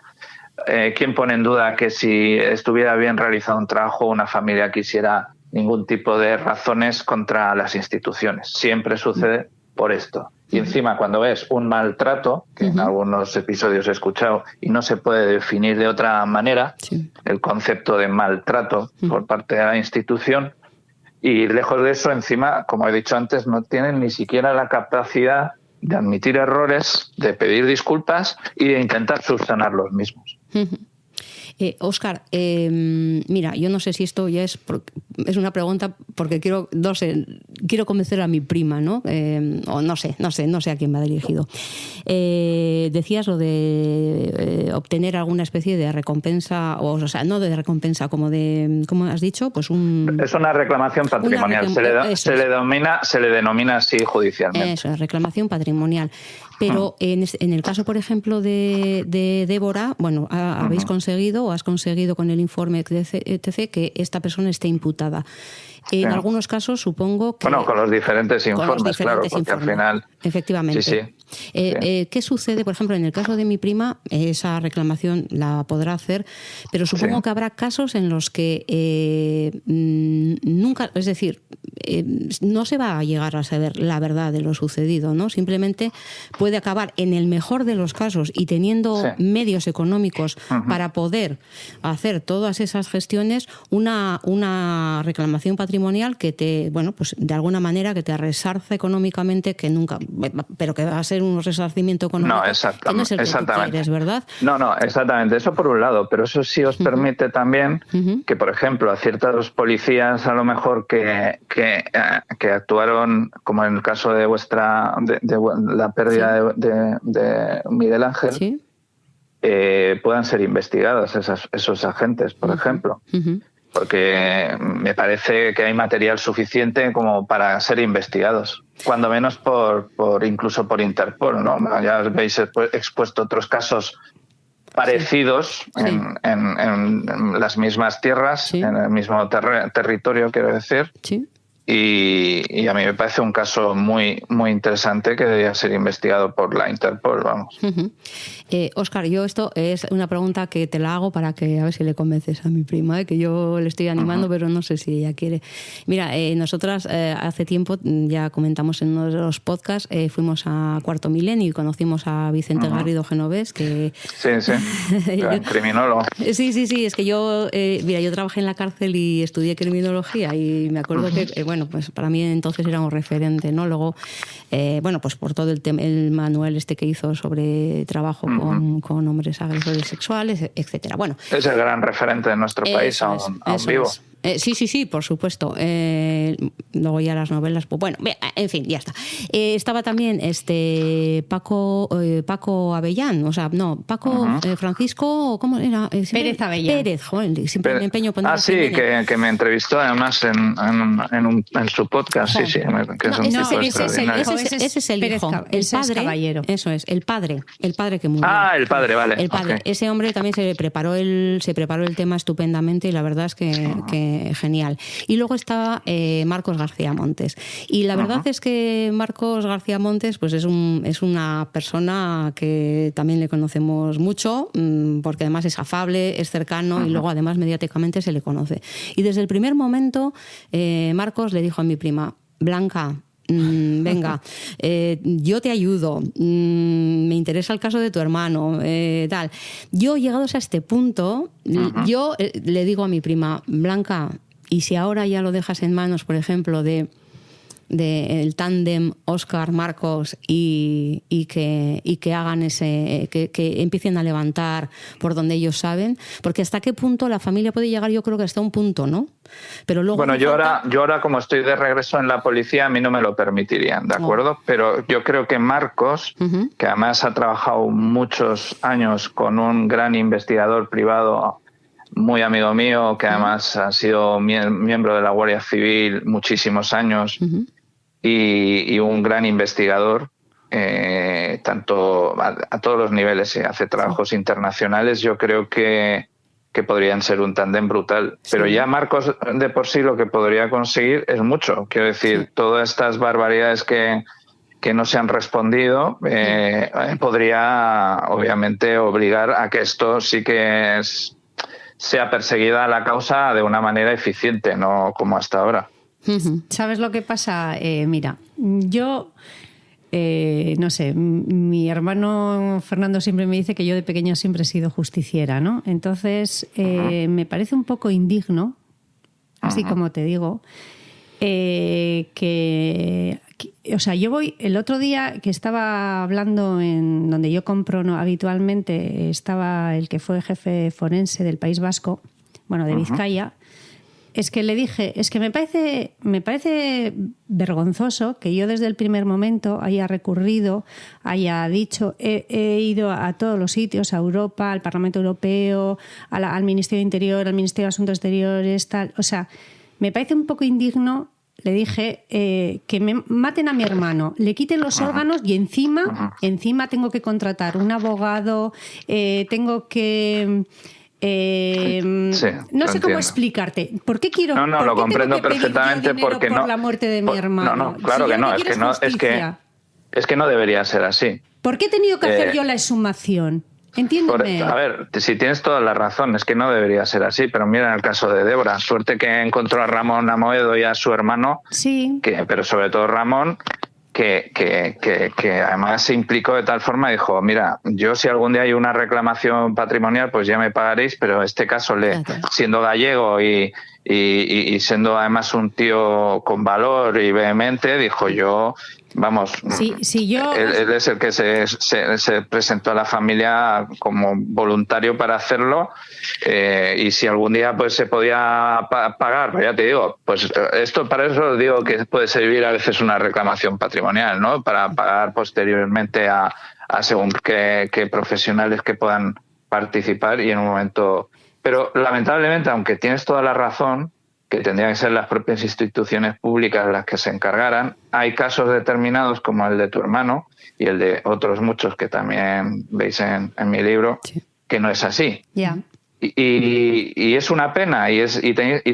¿Quién pone en duda que si estuviera bien realizado un trabajo, una familia quisiera ningún tipo de razones contra las instituciones? Siempre sucede por esto. Y encima, cuando ves un maltrato, que en algunos episodios he escuchado, y no se puede definir de otra manera, el concepto de maltrato por parte de la institución, y lejos de eso, encima, como he dicho antes, no tienen ni siquiera la capacidad de admitir errores, de pedir disculpas y de intentar subsanar los mismos. Óscar, mira, yo no sé si esto ya es una pregunta porque quiero convencer a mi prima, ¿no? O no sé a quién me ha dirigido. Decías lo de obtener alguna especie de recompensa, o sea, no de recompensa, como de, ¿cómo has dicho? Pues es una reclamación patrimonial, se le denomina así judicialmente. Eso es, reclamación patrimonial. Pero en el caso, por ejemplo, de Débora, bueno, habéis conseguido o has conseguido con el informe etc. que esta persona esté imputada. En algunos casos, supongo que... Bueno, con los diferentes informes, claro, porque al final... Efectivamente. Sí. ¿Qué sucede, por ejemplo, en el caso de mi prima? Esa reclamación la podrá hacer, pero supongo que habrá casos en los que nunca, es decir, no se va a llegar a saber la verdad de lo sucedido, ¿no? Simplemente puede acabar, en el mejor de los casos, y teniendo medios económicos para poder hacer todas esas gestiones, una reclamación patrimonial que te, bueno, pues de alguna manera que te resarce económicamente, que nunca, pero que va a ser un resarcimiento económico que no es el que tú quieres, ¿verdad? No, exactamente. Eso por un lado, pero eso sí os permite también que, por ejemplo, a ciertos policías a lo mejor que actuaron, como en el caso de la pérdida de Miguel Ángel, puedan ser investigados esos agentes, por ejemplo. Porque me parece que hay material suficiente como para ser investigados, cuando menos incluso por Interpol, ¿no? Ya habéis expuesto otros casos parecidos en las mismas tierras, en el mismo territorio, quiero decir. Sí. Y a mí me parece un caso muy, muy interesante que debería ser investigado por la Interpol, vamos. Óscar, yo esto es una pregunta que te la hago para que a ver si le convences a mi prima, que yo le estoy animando, pero no sé si ella quiere. Mira, nosotras hace tiempo, ya comentamos en uno de los podcasts, fuimos a Cuarto Milenio y conocimos a Vicente Garrido Genovés, que... Sí, gran criminólogo. Sí, es que yo trabajé en la cárcel y estudié criminología y me acuerdo que, bueno, pues para mí entonces era un referente, ¿no? Luego, bueno, pues por todo el manual que hizo sobre trabajo con hombres agresores sexuales, etcétera. Bueno, es el gran referente de nuestro país aún vivo. Sí, por supuesto. Luego ya las novelas, pues bueno, en fin, ya está. Estaba también Paco Avellán, o sea, no, Paco Francisco, ¿cómo era? Pérez Avellán. Pérez, joder, siempre me empeño poner. Que me entrevistó además en su podcast, que es un tipo extraordinario. Ese es el hijo, el padre, caballero. Eso es, el padre que murió. El padre, vale. El padre. Okay. Ese hombre también se preparó el tema estupendamente y la verdad es que genial. Y luego estaba Marcos García Montes. Y la verdad es que Marcos García Montes pues es una persona que también le conocemos mucho, porque además es afable, es cercano y luego además mediáticamente se le conoce. Y desde el primer momento Marcos le dijo a mi prima: Blanca, venga, yo te ayudo, me interesa el caso de tu hermano, tal. Yo, llegados a este punto, yo le digo a mi prima: Blanca, ¿y si ahora ya lo dejas en manos, por ejemplo, de del tándem Óscar-Marcos y que hagan que empiecen a levantar por donde ellos saben, porque hasta qué punto la familia puede llegar, yo creo que hasta un punto, ¿no? Pero luego bueno, yo ahora como estoy de regreso en la policía, a mí no me lo permitirían, ¿de acuerdo? Pero yo creo que Marcos, que además ha trabajado muchos años con un gran investigador privado, muy amigo mío, que además ha sido miembro de la Guardia Civil muchísimos años, y un gran investigador, tanto a todos los niveles, hace trabajos internacionales. Yo creo que podrían ser un tándem brutal. Pero ya Marcos de por sí lo que podría conseguir es mucho. Quiero decir, todas estas barbaridades que no se han respondido, podría obviamente obligar a que esto sí que sea perseguida la causa de una manera eficiente, no como hasta ahora. ¿Sabes lo que pasa? Mira, yo... no sé, mi hermano Fernando siempre me dice que yo de pequeña siempre he sido justiciera, ¿no? Entonces, me parece un poco indigno, así como te digo, o sea, yo voy, el otro día que estaba hablando en donde yo compro habitualmente, estaba el que fue jefe forense del País Vasco, bueno, de Vizcaya. Es que le dije, es que me parece vergonzoso que yo desde el primer momento haya recurrido, haya dicho, he ido a todos los sitios, a Europa, al Parlamento Europeo, al Ministerio de Interior, al Ministerio de Asuntos Exteriores, tal. O sea, me parece un poco indigno, le dije, que me maten a mi hermano, le quiten los órganos y encima tengo que contratar un abogado, tengo que... no sé cómo explicarte. ¿Por qué quiero? No, lo comprendo perfectamente porque por la muerte de mi hermano. No, claro que no. Es que no debería ser así. ¿Por qué he tenido que hacer yo la exhumación? Entiéndeme. A ver, si tienes toda la razón, es que no debería ser así. Pero mira en el caso de Débora, suerte que encontró a Ramón Amoedo y a su hermano. Sí. Pero sobre todo Ramón. Que además se implicó de tal forma, dijo, mira, yo si algún día hay una reclamación patrimonial, pues ya me pagaréis, pero este caso, siendo gallego y siendo además un tío con valor y vehemente, dijo yo, vamos, él es el que se presentó a la familia como voluntario para hacerlo, y si algún día pues se podía pagar, pues ya te digo, pues para eso digo que puede servir a veces una reclamación patrimonial, ¿no? Para pagar posteriormente a según qué profesionales que puedan participar y en un momento... Pero lamentablemente, aunque tienes toda la razón, que tendrían que ser las propias instituciones públicas las que se encargaran, hay casos determinados como el de tu hermano y el de otros muchos que también veis en mi libro, que no es así. Y es una pena y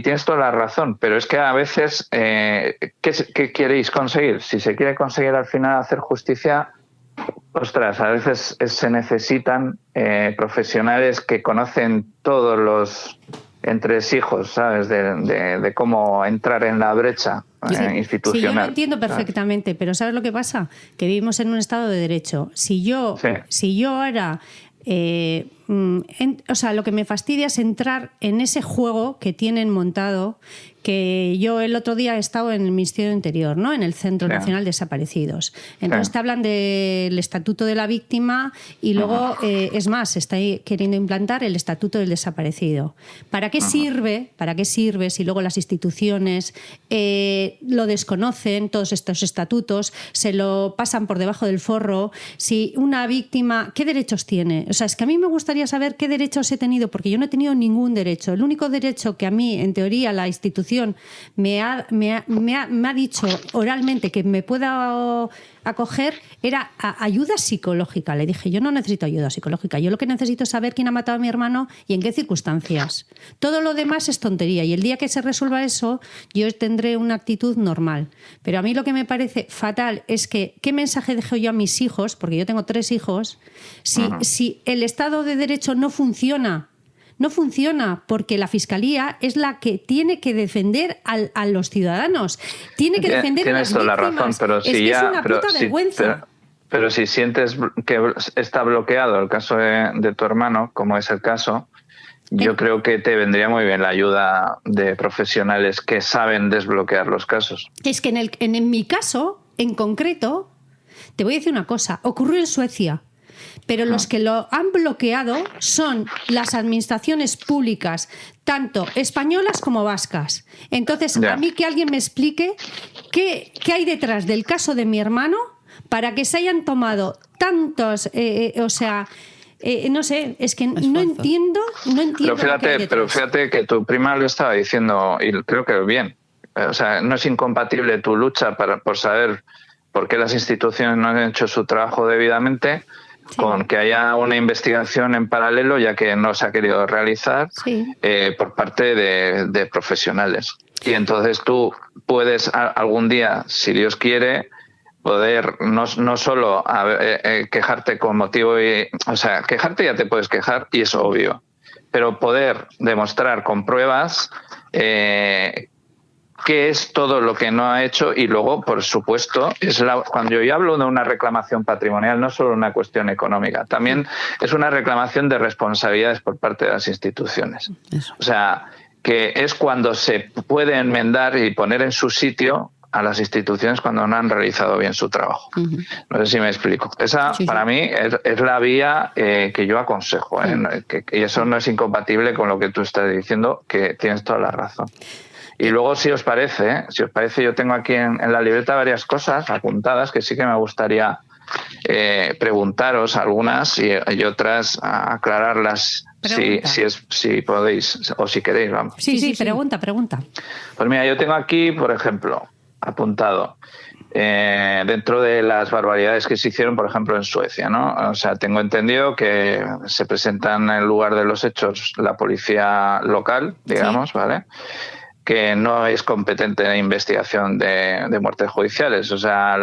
tienes toda la razón, pero es que a veces, ¿qué queréis conseguir? Si se quiere conseguir al final hacer justicia, ostras, a veces se necesitan profesionales que conocen todos los entresijos, ¿sabes? De cómo entrar en la brecha institucional. Sí, yo lo entiendo perfectamente, pero ¿sabes lo que pasa? Que vivimos en un Estado de Derecho. Si yo ahora... o sea, lo que me fastidia es entrar en ese juego que tienen montado, que yo el otro día he estado en el Ministerio de Interior, ¿no? En el Centro Nacional de Desaparecidos. Entonces te hablan del Estatuto de la Víctima y luego, es más, se está queriendo implantar el Estatuto del Desaparecido. ¿Para qué sirve? ¿Para qué sirve si luego las instituciones lo desconocen, todos estos estatutos, se lo pasan por debajo del forro? Si una víctima, ¿qué derechos tiene? O sea, es que a mí me gustaría saber qué derechos he tenido, porque yo no he tenido ningún derecho. El único derecho que a mí, en teoría, la institución me ha dicho oralmente que me pueda acoger era ayuda psicológica. Le dije, yo no necesito ayuda psicológica, yo lo que necesito es saber quién ha matado a mi hermano y en qué circunstancias. Todo lo demás es tontería y el día que se resuelva eso yo tendré una actitud normal. Pero a mí lo que me parece fatal es que ¿qué mensaje dejo yo a mis hijos? Porque yo tengo 3 hijos. Si el Estado de Derecho no funciona porque la Fiscalía es la que tiene que defender a los ciudadanos. Tiene que defender a las víctimas. Tienes toda la razón, pero es una puta vergüenza. Pero si sientes que está bloqueado el caso de tu hermano, como es el caso, yo creo que te vendría muy bien la ayuda de profesionales que saben desbloquear los casos. Es que en mi caso, en concreto, te voy a decir una cosa, ocurrió en Suecia, pero los que lo han bloqueado son las administraciones públicas, tanto españolas como vascas. Entonces, a mí que alguien me explique qué hay detrás del caso de mi hermano para que se hayan tomado tantos, no sé, es que no entiendo. Pero fíjate que tu prima lo estaba diciendo y creo que bien. O sea, no es incompatible tu lucha por saber por qué las instituciones no han hecho su trabajo debidamente con que haya una investigación en paralelo, ya que no se ha querido realizar por parte de profesionales. Y entonces tú puedes algún día, si Dios quiere, poder no solo quejarte con motivo quejarte ya te puedes quejar y es obvio, pero poder demostrar con pruebas qué es todo lo que no ha hecho y luego, por supuesto, cuando yo hablo de una reclamación patrimonial, no solo una cuestión económica, también es una reclamación de responsabilidades por parte de las instituciones. Eso. O sea, que es cuando se puede enmendar y poner en su sitio a las instituciones cuando no han realizado bien su trabajo. No sé si me explico. Esa, para mí, es la vía que yo aconsejo. Y eso no es incompatible con lo que tú estás diciendo, que tienes toda la razón. Y luego, si os parece, yo tengo aquí en la libreta varias cosas apuntadas que sí que me gustaría preguntaros algunas y otras aclararlas si podéis o si queréis. Vamos. Sí, pregunta. Pues mira, yo tengo aquí, por ejemplo, apuntado dentro de las barbaridades que se hicieron, por ejemplo, en Suecia, ¿no? O sea, tengo entendido que se presentan en el lugar de los hechos la policía local, digamos, ¿vale?, que no es competente en investigación de muertes judiciales. O sea,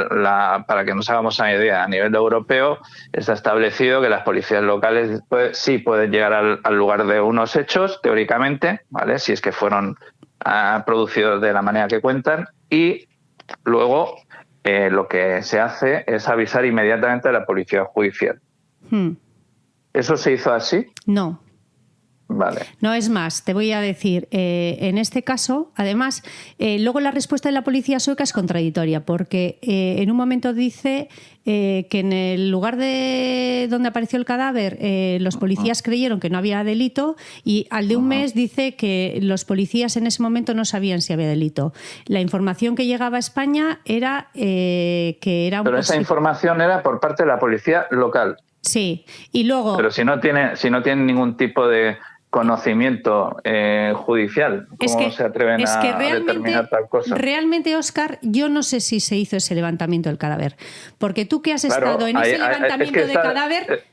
para que nos hagamos una idea, a nivel europeo está establecido que las policías locales sí pueden llegar al lugar de unos hechos, teóricamente, ¿vale?, si es que fueron producidos de la manera que cuentan, y luego lo que se hace es avisar inmediatamente a la policía judicial. ¿Eso se hizo así? No. Vale. No, es más, te voy a decir, en este caso, además, luego la respuesta de la policía sueca es contradictoria, porque en un momento dice que en el lugar de donde apareció el cadáver los policías creyeron que no había delito, y al de un mes dice que los policías en ese momento no sabían si había delito. La información que llegaba a España era que era un... Pero esa información era por parte de la policía local. Sí, y luego... Pero si no tiene ningún tipo de conocimiento judicial, ¿cómo se atreven a determinar tal cosa? Realmente, Óscar, yo no sé si se hizo ese levantamiento del cadáver, porque tú que has estado en ese levantamiento del cadáver,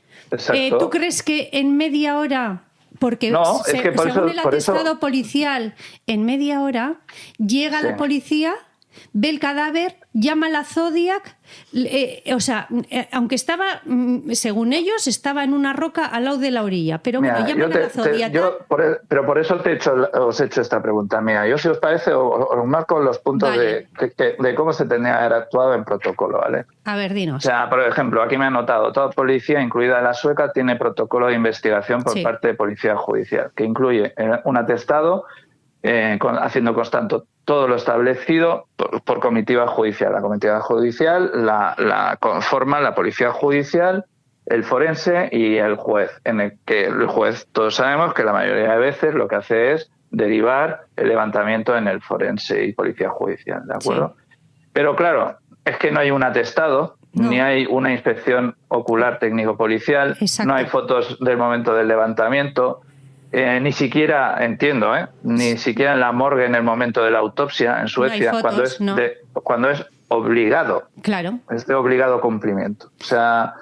¿tú crees que en media hora, porque según el atestado policial, en media hora llega la policía, ve el cadáver, llama a la Zodiac, aunque estaba, según ellos, estaba en una roca al lado de la orilla, pero bueno, llaman a la Zodiac. Pero por eso os he hecho esta pregunta. Mira, yo, si os parece, os marco los puntos de cómo se tenía que haber actuado en protocolo, ¿vale? A ver, dinos. O sea, por ejemplo, aquí me he anotado, toda policía, incluida la sueca, tiene protocolo de investigación por parte de policía judicial, que incluye un atestado haciendo constante todo lo establecido por comitiva judicial. La comitiva judicial la conforman la policía judicial, el forense y el juez, en el que el juez, todos sabemos que la mayoría de veces lo que hace es derivar el levantamiento en el forense y policía judicial, ¿de acuerdo? Sí. Pero claro, es que no hay un atestado, ni hay una inspección ocular técnico-policial, no hay fotos del momento del levantamiento. Ni siquiera, entiendo, ni siquiera en la morgue en el momento de la autopsia en Suecia, no fotos, cuando es obligado. Claro. Es de obligado cumplimiento. O sea,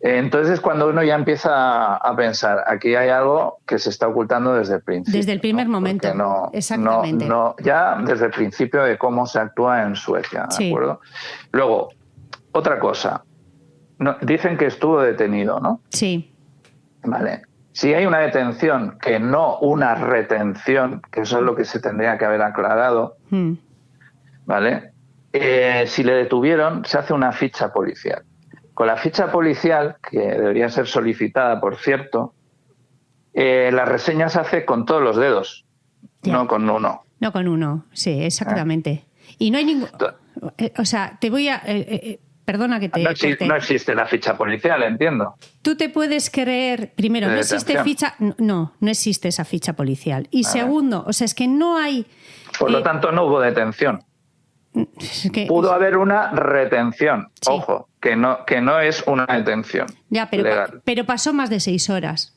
entonces es cuando uno ya empieza a pensar, aquí hay algo que se está ocultando desde el principio. Desde el primer momento. Exactamente. Ya desde el principio de cómo se actúa en Suecia, ¿de acuerdo? Luego, otra cosa. Dicen que estuvo detenido, ¿no? Sí. Vale. Si hay una detención, que no una retención, que eso es lo que se tendría que haber aclarado, ¿vale? Si le detuvieron, se hace una ficha policial. Con la ficha policial, que debería ser solicitada, por cierto, La reseña se hace con todos los dedos, ya. no con uno. No con uno, sí, exactamente. Y no hay ningún... O sea, te voy a... perdona que te... No existe la ficha policial, entiendo. Tú te puedes creer... Primero, no existe ficha... No existe esa ficha policial. Y segundo, o sea, es que no hay... Por lo tanto, no hubo detención. Pudo haber una retención. Sí. Ojo, que no es una detención. Ya, pero pasó más de 6 horas.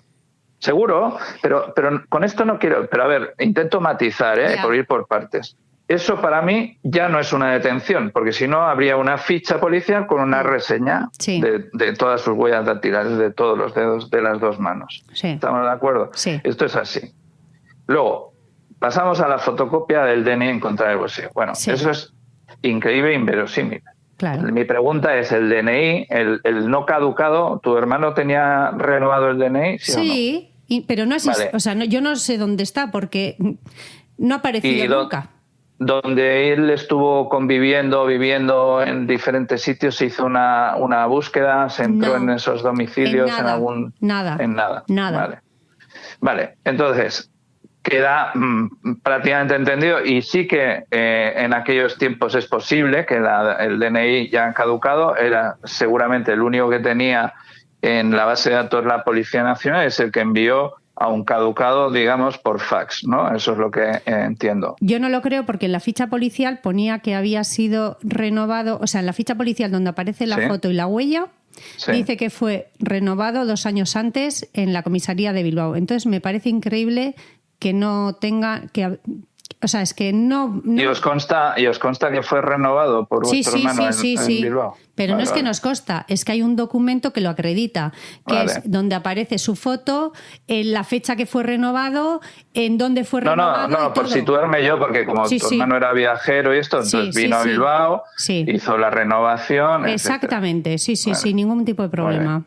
Seguro, pero con esto no quiero... Pero a ver, intento matizar, por ir por partes. Eso para mí ya no es una detención, porque si no habría una ficha policial con una reseña de todas sus huellas dactilares, de todos los dedos de las 2 manos. Sí. ¿Estamos de acuerdo? Sí. Esto es así. Luego, pasamos a la fotocopia del DNI en contra del bolsillo. Bueno, eso es increíble e inverosímil. Claro. Mi pregunta es, ¿el DNI, el no caducado, tu hermano tenía renovado el DNI? Sí, ¿o no? Pero no existe, o sea, yo no sé dónde está porque no ha aparecido nunca. Donde él estuvo viviendo en diferentes sitios, se hizo una búsqueda, se entró en esos domicilios, en algún... Nada. En nada. Vale, entonces... Queda prácticamente entendido y sí que en aquellos tiempos es posible que el DNI ya caducado era seguramente el único que tenía en la base de datos la Policía Nacional, es el que envió a un caducado, digamos, por fax, ¿no? Eso es lo que entiendo. Yo no lo creo porque en la ficha policial ponía que había sido renovado, o sea, en la ficha policial donde aparece la foto y la huella, dice que fue renovado 2 años antes en la comisaría de Bilbao. Entonces me parece increíble que no tenga que, o sea, es que no... ¿Y os consta que fue renovado por vuestro hermano en Bilbao? Pero no es que nos consta, es que hay un documento que lo acredita, que es donde aparece su foto, en la fecha que fue renovado, en dónde fue renovado. No, por situarme yo, porque como tu hermano era viajero y esto, entonces vino a Bilbao, hizo la renovación. Exactamente, sin ningún tipo de problema.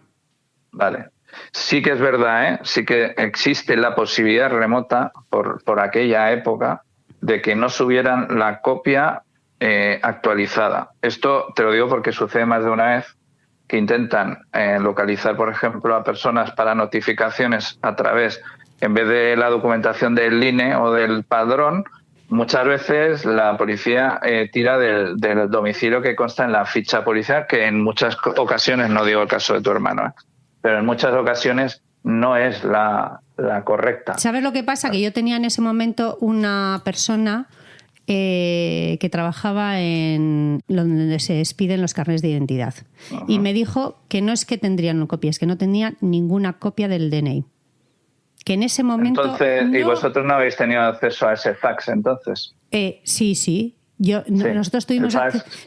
Vale. Sí que es verdad, sí que existe la posibilidad remota por aquella época de que no subieran la copia actualizada. Esto te lo digo porque sucede más de una vez que intentan localizar, por ejemplo, a personas para notificaciones a través, en vez de la documentación del INE o del padrón, muchas veces la policía tira del domicilio que consta en la ficha policial, que en muchas ocasiones, no digo el caso de tu hermano, pero en muchas ocasiones no es la correcta. ¿Sabes lo que pasa? Que yo tenía en ese momento una persona que trabajaba en donde se expiden los carnets de identidad. Uh-huh. Y me dijo que no es que tendrían copias, que no tenían ninguna copia del DNI. Que en ese momento... Entonces, ¿y vosotros no habéis tenido acceso a ese fax entonces? Sí. Nosotros tuvimos el fax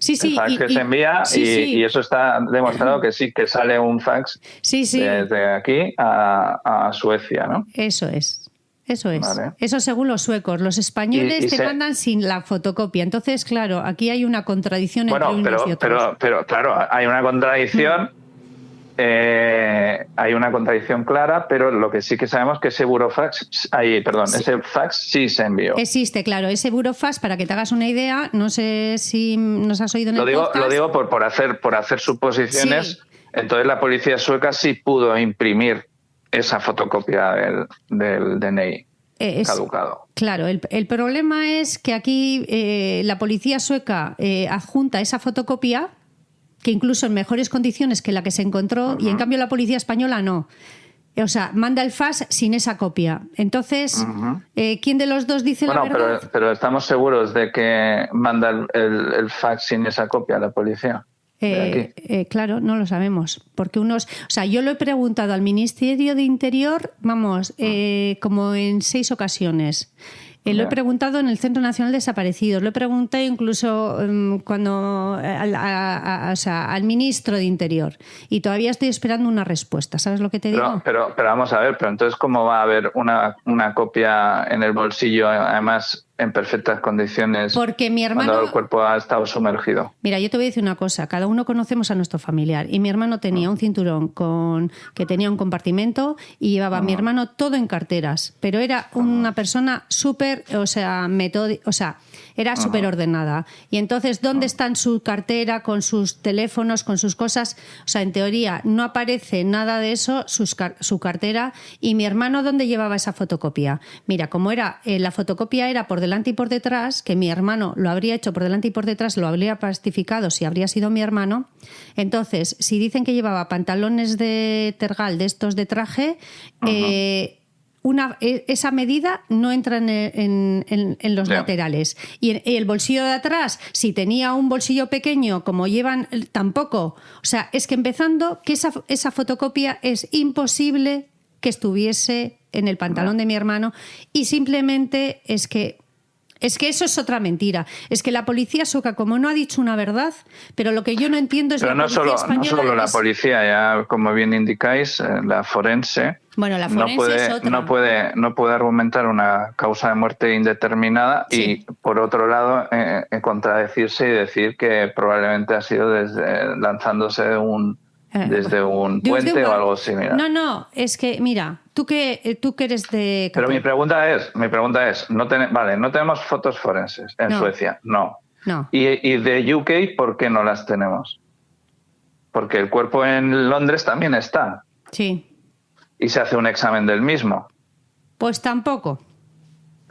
que se envía y eso está demostrado que sí, que sale un fax desde aquí a Suecia, ¿no? Eso es. Vale. Eso según los suecos. Los españoles te mandan sin la fotocopia. Entonces, claro, aquí hay una contradicción entre unos y otros. Pero claro, hay una contradicción. Hay una contradicción clara, pero lo que sí que sabemos es que ese ese fax sí se envió. Existe, claro, ese burofax, para que te hagas una idea, no sé si nos has oído en el podcast. Lo digo por hacer suposiciones. Sí. Entonces la policía sueca sí pudo imprimir esa fotocopia del DNI caducado. Claro, el problema es que aquí la policía sueca adjunta esa fotocopia, que incluso en mejores condiciones que la que se encontró, y en cambio la policía española no. O sea, manda el fax sin esa copia. Entonces, ¿quién de los dos dice la verdad? Pero estamos seguros de que manda el fax sin esa copia la policía. Claro, no lo sabemos. Porque yo lo he preguntado al Ministerio de Interior, como en 6 ocasiones. Lo he preguntado en el Centro Nacional de Desaparecidos, lo he preguntado incluso al ministro de Interior, y todavía estoy esperando una respuesta. ¿Sabes lo que te digo? Pero vamos a ver, pero entonces ¿cómo va a haber una copia en el bolsillo, además en perfectas condiciones, porque mi hermano, cuando el cuerpo ha estado sumergido? Mira, yo te voy a decir una cosa, cada uno conocemos a nuestro familiar, y mi hermano tenía un cinturón que tenía un compartimento y llevaba a mi hermano todo en carteras, pero era una persona súper, metódica, era súper ordenada. Y entonces, ¿dónde está en su cartera, con sus teléfonos, con sus cosas? O sea, en teoría no aparece nada de eso, su cartera. ¿Y mi hermano dónde llevaba esa fotocopia? Mira, como era la fotocopia era por delante y por detrás, que mi hermano lo habría hecho por delante y por detrás, lo habría plastificado si habría sido mi hermano. Entonces, si dicen que llevaba pantalones de tergal, de estos de traje, esa medida no entra en los laterales. Y el bolsillo de atrás, si tenía un bolsillo pequeño como llevan, tampoco. O sea, es que empezando que esa fotocopia es imposible que estuviese en el pantalón de mi hermano, y simplemente es que eso es otra mentira. Es que la policía sueca, como no ha dicho una verdad, pero lo que yo no entiendo es... Pero no solo la policía, ya como bien indicáis, la forense, bueno, la forense es otra. No puede argumentar una causa de muerte indeterminada y, por otro lado, contradecirse y decir que probablemente ha sido lanzándose desde un puente o algo similar. No, es que, mira, tú que eres de... Pero mi pregunta es, no tenemos fotos forenses en Suecia, no. ¿Y de UK por qué no las tenemos? Porque el cuerpo en Londres también está. Sí. ¿Y se hace un examen del mismo? Pues tampoco.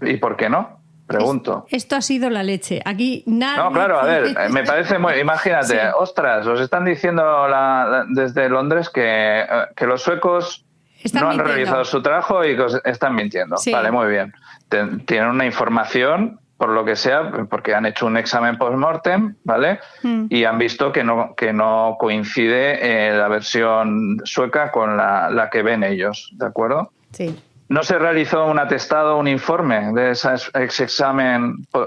¿Y por qué no? Pregunto. Esto ha sido la leche. Aquí nada. No, claro, a ver, me parece muy... Imagínate, ostras, os están diciendo desde Londres que los suecos no han realizado su trabajo y que os están mintiendo. Sí. Vale, muy bien. Tienen una información, por lo que sea, porque han hecho un examen post-mortem, ¿vale? Y han visto que no coincide la versión sueca con la que ven ellos, ¿de acuerdo? Sí. ¿No se realizó un atestado, un informe de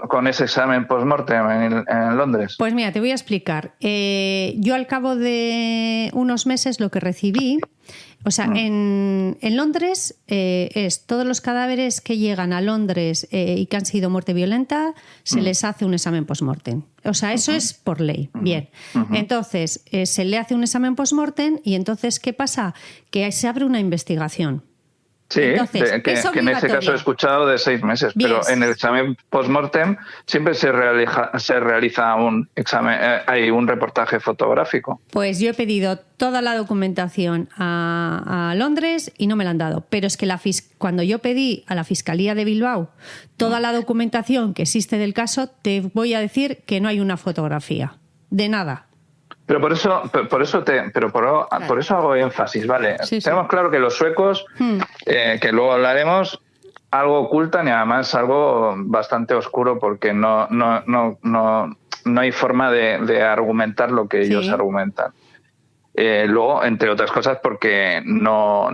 con ese examen post-mortem en Londres? Pues mira, te voy a explicar. Yo al cabo de unos meses lo que recibí, o sea, en Londres es todos los cadáveres que llegan a Londres y que han sido muerte violenta, se les hace un examen post-mortem. O sea, eso es por ley. Bien. Entonces, se le hace un examen post-mortem y entonces, ¿qué pasa? Que se abre una investigación. Sí, entonces, que en ese caso he escuchado de 6 meses, pero en el examen post-mortem siempre se realiza un examen, hay un reportaje fotográfico. Pues yo he pedido toda la documentación a Londres y no me la han dado, pero es que cuando yo pedí a la Fiscalía de Bilbao toda la documentación que existe del caso, te voy a decir que no hay una fotografía, de nada. Pero por eso hago énfasis, ¿vale? Sí. Tenemos claro que los suecos, que luego hablaremos, algo ocultan y además algo bastante oscuro porque no hay forma de argumentar lo que ellos argumentan. Luego, entre otras cosas, porque no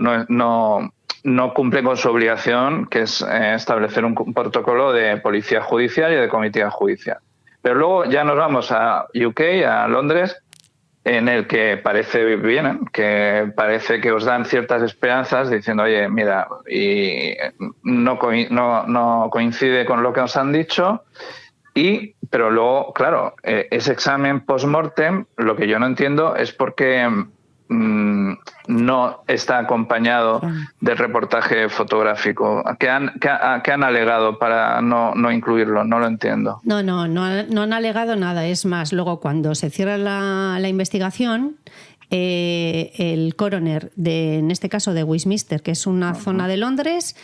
cumplen con su obligación, que es establecer un protocolo de policía judicial y de comitiva judicial. Pero luego ya nos vamos a UK, a Londres, en el que parece bien, que parece que os dan ciertas esperanzas diciendo, oye, mira, y no coincide con lo que os han dicho, pero luego, claro, ese examen post-mortem, lo que yo no entiendo es por qué no está acompañado del reportaje fotográfico. ¿Qué han alegado para no incluirlo? No lo entiendo. No han alegado nada. Es más, luego cuando se cierra la investigación, el coroner, en este caso de Westminster, que es una zona de Londres,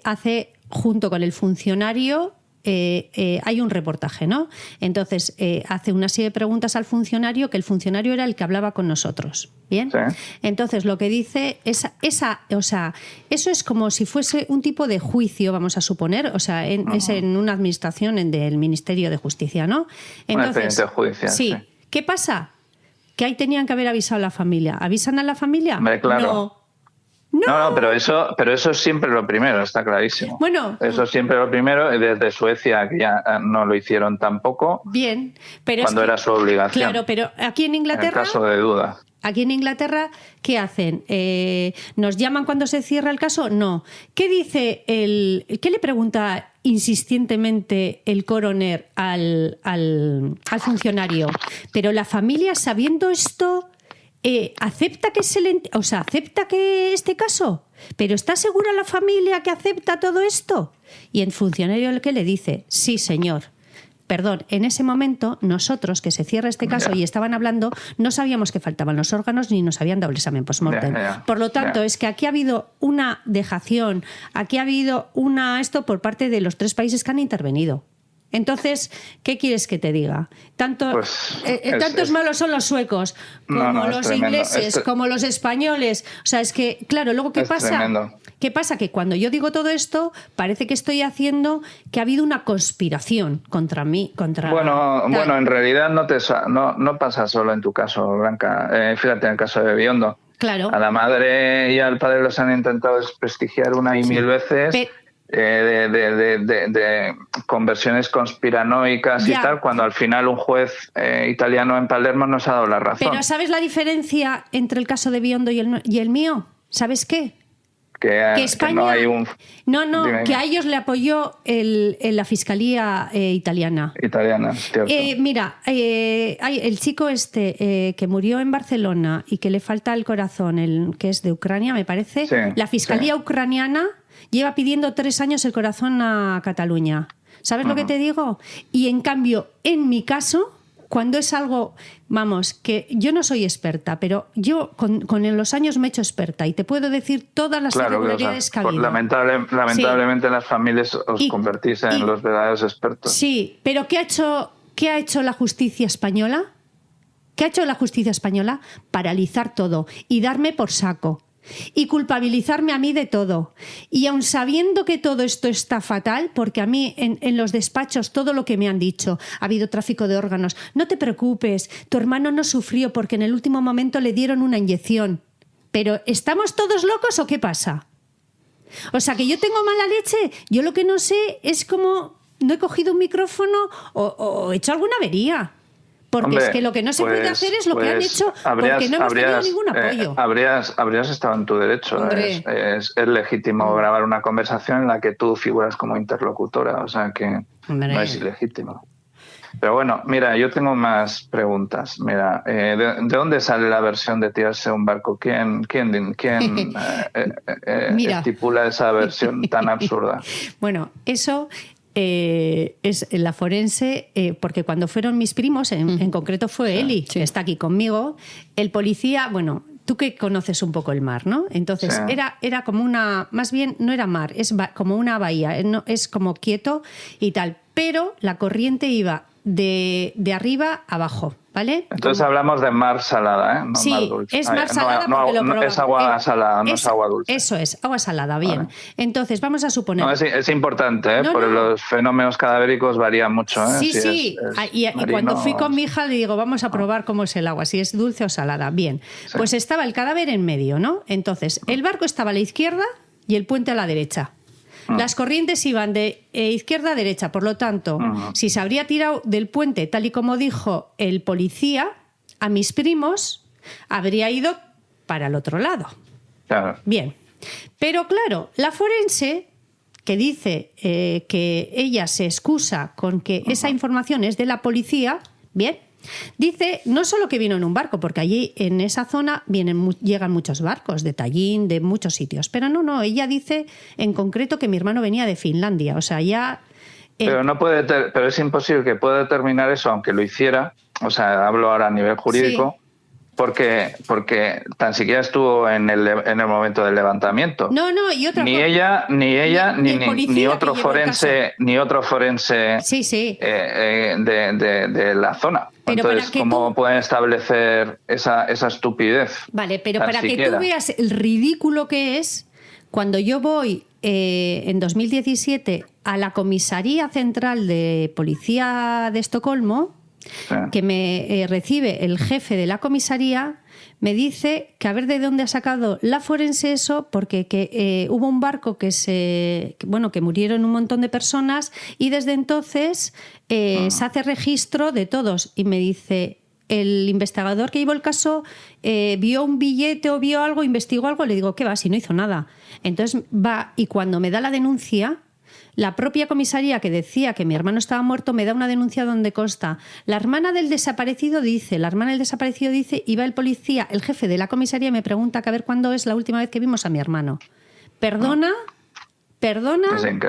hace, junto con el funcionario, hay un reportaje, ¿no? Entonces hace una serie de preguntas al funcionario, que el funcionario era el que hablaba con nosotros, ¿bien? Sí. Entonces lo que dice es eso es como si fuese un tipo de juicio, vamos a suponer, o sea, es en una administración del Ministerio de Justicia, ¿no? Entonces, una experiencia judicial. Sí. ¿Qué pasa? Que ahí tenían que haber avisado a la familia. ¿Avisan a la familia? Hombre, claro. No, pero eso es siempre lo primero, está clarísimo. Bueno, eso es siempre lo primero, y desde Suecia, que ya no lo hicieron tampoco. Bien, pero cuando era su obligación. Claro, pero aquí en Inglaterra, en caso de duda. Aquí en Inglaterra, ¿qué hacen? ¿Nos llaman cuando se cierra el caso? No. ¿Qué dice qué le pregunta insistentemente el coroner al funcionario? Pero la familia, sabiendo esto, acepta que este caso. ¿pero está segura la familia que acepta todo esto? Y el funcionario el que le dice, sí, señor. Perdón, en ese momento nosotros, que se cierra este caso y estaban hablando, no sabíamos que faltaban los órganos ni nos habían dado el examen post-mortem. Por lo tanto, es que aquí ha habido una dejación, aquí ha habido esto por parte de los 3 países que han intervenido. Entonces, ¿qué quieres que te diga? Tantos malos son los suecos como los ingleses, como los españoles. O sea, es que, claro, luego ¿qué pasa? Tremendo. ¿Qué pasa? Que cuando yo digo todo esto, parece que estoy haciendo que ha habido una conspiración contra mí. Bueno, en realidad no pasa solo en tu caso, Blanca. Fíjate en el caso de Biondo. Claro. A la madre y al padre los han intentado desprestigiar una y mil veces. De conversiones conspiranoicas y tal, cuando al final un juez italiano en Palermo nos ha dado la razón. Pero ¿sabes la diferencia entre el caso de Biondo y el mío? ¿Sabes qué? Que España, que no hay un... Dime. Que a ellos le apoyó la Fiscalía italiana. Cierto. Mira, el chico que murió en Barcelona y que le falta el corazón, que es de Ucrania, me parece, sí, la Fiscalía ucraniana lleva pidiendo 3 años el corazón a Cataluña. ¿Sabes lo que te digo? Y en cambio, en mi caso, cuando es algo, vamos, que yo no soy experta, pero yo con los años me he hecho experta y te puedo decir todas las irregularidades que ha habido. Lamentablemente las familias os convertís en los verdaderos expertos. Sí, pero ¿qué ha hecho la justicia española? ¿Qué ha hecho la justicia española? Paralizar todo y darme por saco. Y culpabilizarme a mí de todo. Y aun sabiendo que todo esto está fatal, porque a mí en los despachos todo lo que me han dicho, ha habido tráfico de órganos, no te preocupes, tu hermano no sufrió porque en el último momento le dieron una inyección. Pero ¿estamos todos locos o qué pasa? O sea, que yo tengo mala leche. Yo lo que no sé es cómo no he cogido un micrófono o he hecho alguna avería. Porque es que lo que no se puede hacer es lo que han hecho, porque no hemos tenido ningún apoyo. Habrías estado en tu derecho. Es legítimo grabar una conversación en la que tú figuras como interlocutora, o sea que no es ilegítimo. Pero bueno, mira, yo tengo más preguntas. Mira, ¿de dónde sale la versión de tirarse a un barco? ¿Quién estipula esa versión tan absurda? Bueno, eso... es la forense, porque cuando fueron mis primos, en concreto fue Eli, que está aquí conmigo, el policía, bueno, tú que conoces un poco el mar, ¿no? Entonces era como más bien no era mar, es como una bahía, es como quieto y tal, pero la corriente iba de arriba a abajo, ¿vale? Entonces hablamos de mar salada, ¿eh? No sí, mar dulce. Es mar salada porque lo probamos. Es agua salada, no es agua dulce. Eso es, agua salada, bien. Vale. Entonces vamos a suponer... No, es importante, ¿eh? Porque los fenómenos cadavéricos varían mucho, ¿eh? Sí. Y cuando fui con mi hija le digo, vamos a probar cómo es el agua, si es dulce o salada. Bien, pues estaba el cadáver en medio, ¿no? Entonces, el barco estaba a la izquierda y el puente a la derecha. Las corrientes iban de izquierda a derecha, por lo tanto, si se habría tirado del puente, tal y como dijo el policía, a mis primos habría ido para el otro lado. Claro. Bien, pero claro, la forense, que dice que ella se excusa con que esa información es de la policía, bien, dice no solo que vino en un barco, porque allí en esa zona llegan muchos barcos de Tallinn, de muchos sitios, pero no, ella dice en concreto que mi hermano venía de Finlandia, o sea, ya... Pero es imposible que pueda determinar eso, aunque lo hiciera, o sea, hablo ahora a nivel jurídico, porque tan siquiera estuvo en el momento del levantamiento. No, y otra ni ella ni otro forense de la zona. Pero entonces, ¿cómo pueden establecer esa estupidez? Vale, pero para que tú veas el ridículo que es, cuando yo voy en 2017 a la Comisaría Central de Policía de Estocolmo, que me recibe el jefe de la comisaría, me dice que a ver de dónde ha sacado la forense eso, porque hubo un barco que murieron un montón de personas y desde entonces se hace registro de todos. Y me dice, el investigador que llevó el caso vio un billete o vio algo, investigó algo, le digo, ¿qué va? Si no hizo nada. Entonces va y cuando me da la denuncia... La propia comisaría que decía que mi hermano estaba muerto me da una denuncia donde consta. La hermana del desaparecido dice, y va el policía, el jefe de la comisaría, y me pregunta que a ver cuándo es la última vez que vimos a mi hermano. perdona,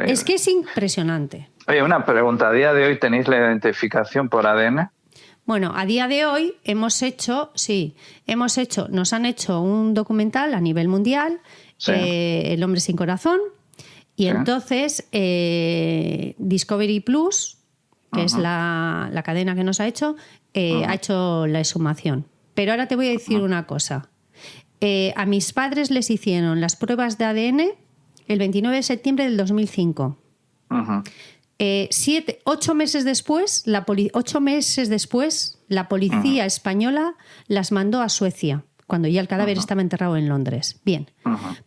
es que es impresionante. Oye, una pregunta, ¿a día de hoy tenéis la identificación por ADN? Bueno, a día de hoy nos han hecho un documental a nivel mundial, El hombre sin corazón, y entonces Discovery Plus, que es la cadena que nos ha hecho la exhumación. Pero ahora te voy a decir una cosa. A mis padres les hicieron las pruebas de ADN el 29 de septiembre del 2005. 8 meses después, la policía española las mandó a Suecia, cuando ya el cadáver estaba enterrado en Londres. Bien,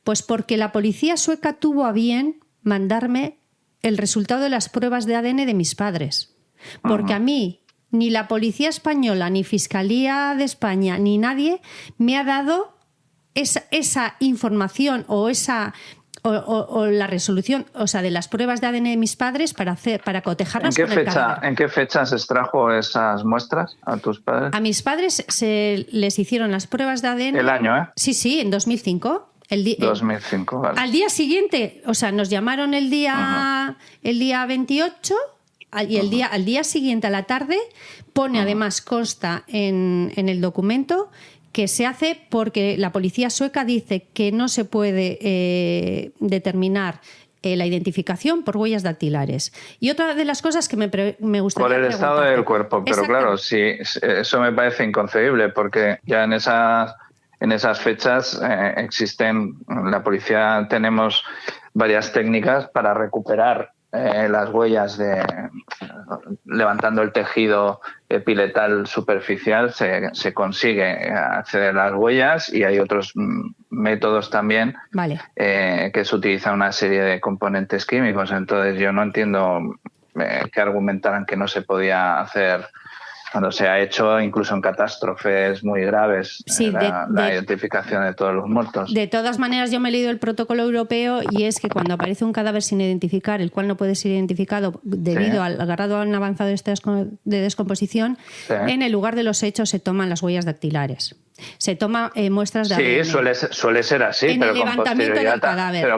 pues porque la policía sueca tuvo a bien mandarme el resultado de las pruebas de ADN de mis padres. Porque a mí, ni la policía española, ni Fiscalía de España, ni nadie me ha dado esa información o la resolución, o sea, de las pruebas de ADN de mis padres para cotejarlas con el cadáver. ¿En qué fecha se extrajo esas muestras a tus padres? A mis padres les hicieron las pruebas de ADN. ¿El año, eh? Sí, en 2005. 2005, vale. Al día siguiente, o sea, nos llamaron el día 28 y al día siguiente a la tarde pone, además consta en el documento, que se hace porque la policía sueca dice que no se puede determinar la identificación por huellas dactilares. Y otra de las cosas que me gustaría por el estado del cuerpo, pero claro, sí, eso me parece inconcebible, porque ya en esas fechas existen, la policía tenemos varias técnicas para recuperar las huellas levantando el tejido epiletal superficial se consigue acceder a las huellas, y hay otros métodos también que se utilizan una serie de componentes químicos. Entonces yo no entiendo que argumentaran que no se podía hacer cuando se ha hecho, incluso en catástrofes muy graves, la identificación de todos los muertos. De todas maneras, yo me he leído el protocolo europeo, y es que cuando aparece un cadáver sin identificar, el cual no puede ser identificado debido al agarrado a un avanzado estado de descomposición, en el lugar de los hechos se toman las huellas dactilares. Se toma muestras de ADN. Sí, suele ser así, pero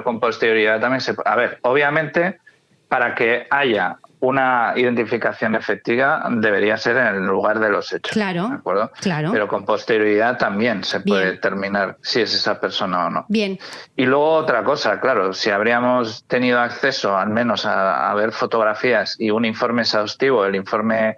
con posterioridad también se... A ver, obviamente, para que haya una identificación efectiva debería ser en el lugar de los hechos. Claro, ¿de acuerdo? Claro. Pero con posterioridad también se puede determinar si es esa persona o no. Bien. Y luego otra cosa, claro, si habríamos tenido acceso al menos a ver fotografías y un informe exhaustivo, el informe,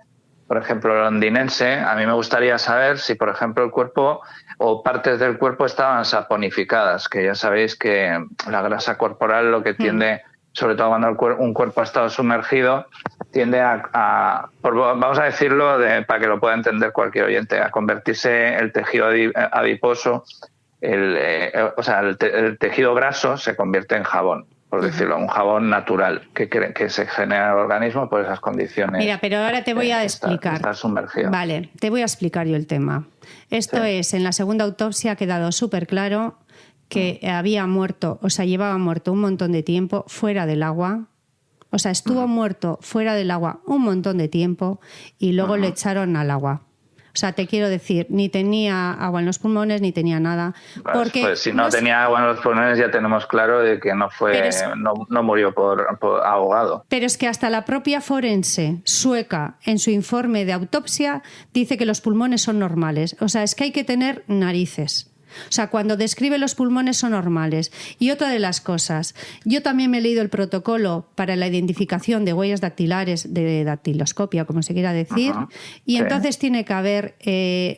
por ejemplo, londinense, a mí me gustaría saber si, por ejemplo, el cuerpo o partes del cuerpo estaban saponificadas, que ya sabéis que la grasa corporal lo que tiende... sobre todo cuando un cuerpo ha estado sumergido, tiende vamos a decirlo para que lo pueda entender cualquier oyente, a convertirse el tejido adiposo, el tejido graso se convierte en jabón, por decirlo, un jabón natural que se genera en el organismo por esas condiciones. Mira, pero ahora te voy a explicar. Está sumergido. Vale, te voy a explicar yo el tema. Esto es, en la segunda autopsia ha quedado súper claro que había muerto, o sea, llevaba muerto un montón de tiempo fuera del agua. O sea, estuvo muerto fuera del agua un montón de tiempo y luego le echaron al agua. O sea, te quiero decir, ni tenía agua en los pulmones, ni tenía nada. Porque pues si no tenía agua en los pulmones ya tenemos claro de que no murió por ahogado. Pero es que hasta la propia forense sueca, en su informe de autopsia, dice que los pulmones son normales. O sea, es que hay que tener narices. O sea, cuando describe los pulmones son normales. Y otra de las cosas, yo también me he leído el protocolo para la identificación de huellas dactilares, de dactiloscopia, como se quiera decir, y entonces tiene que haber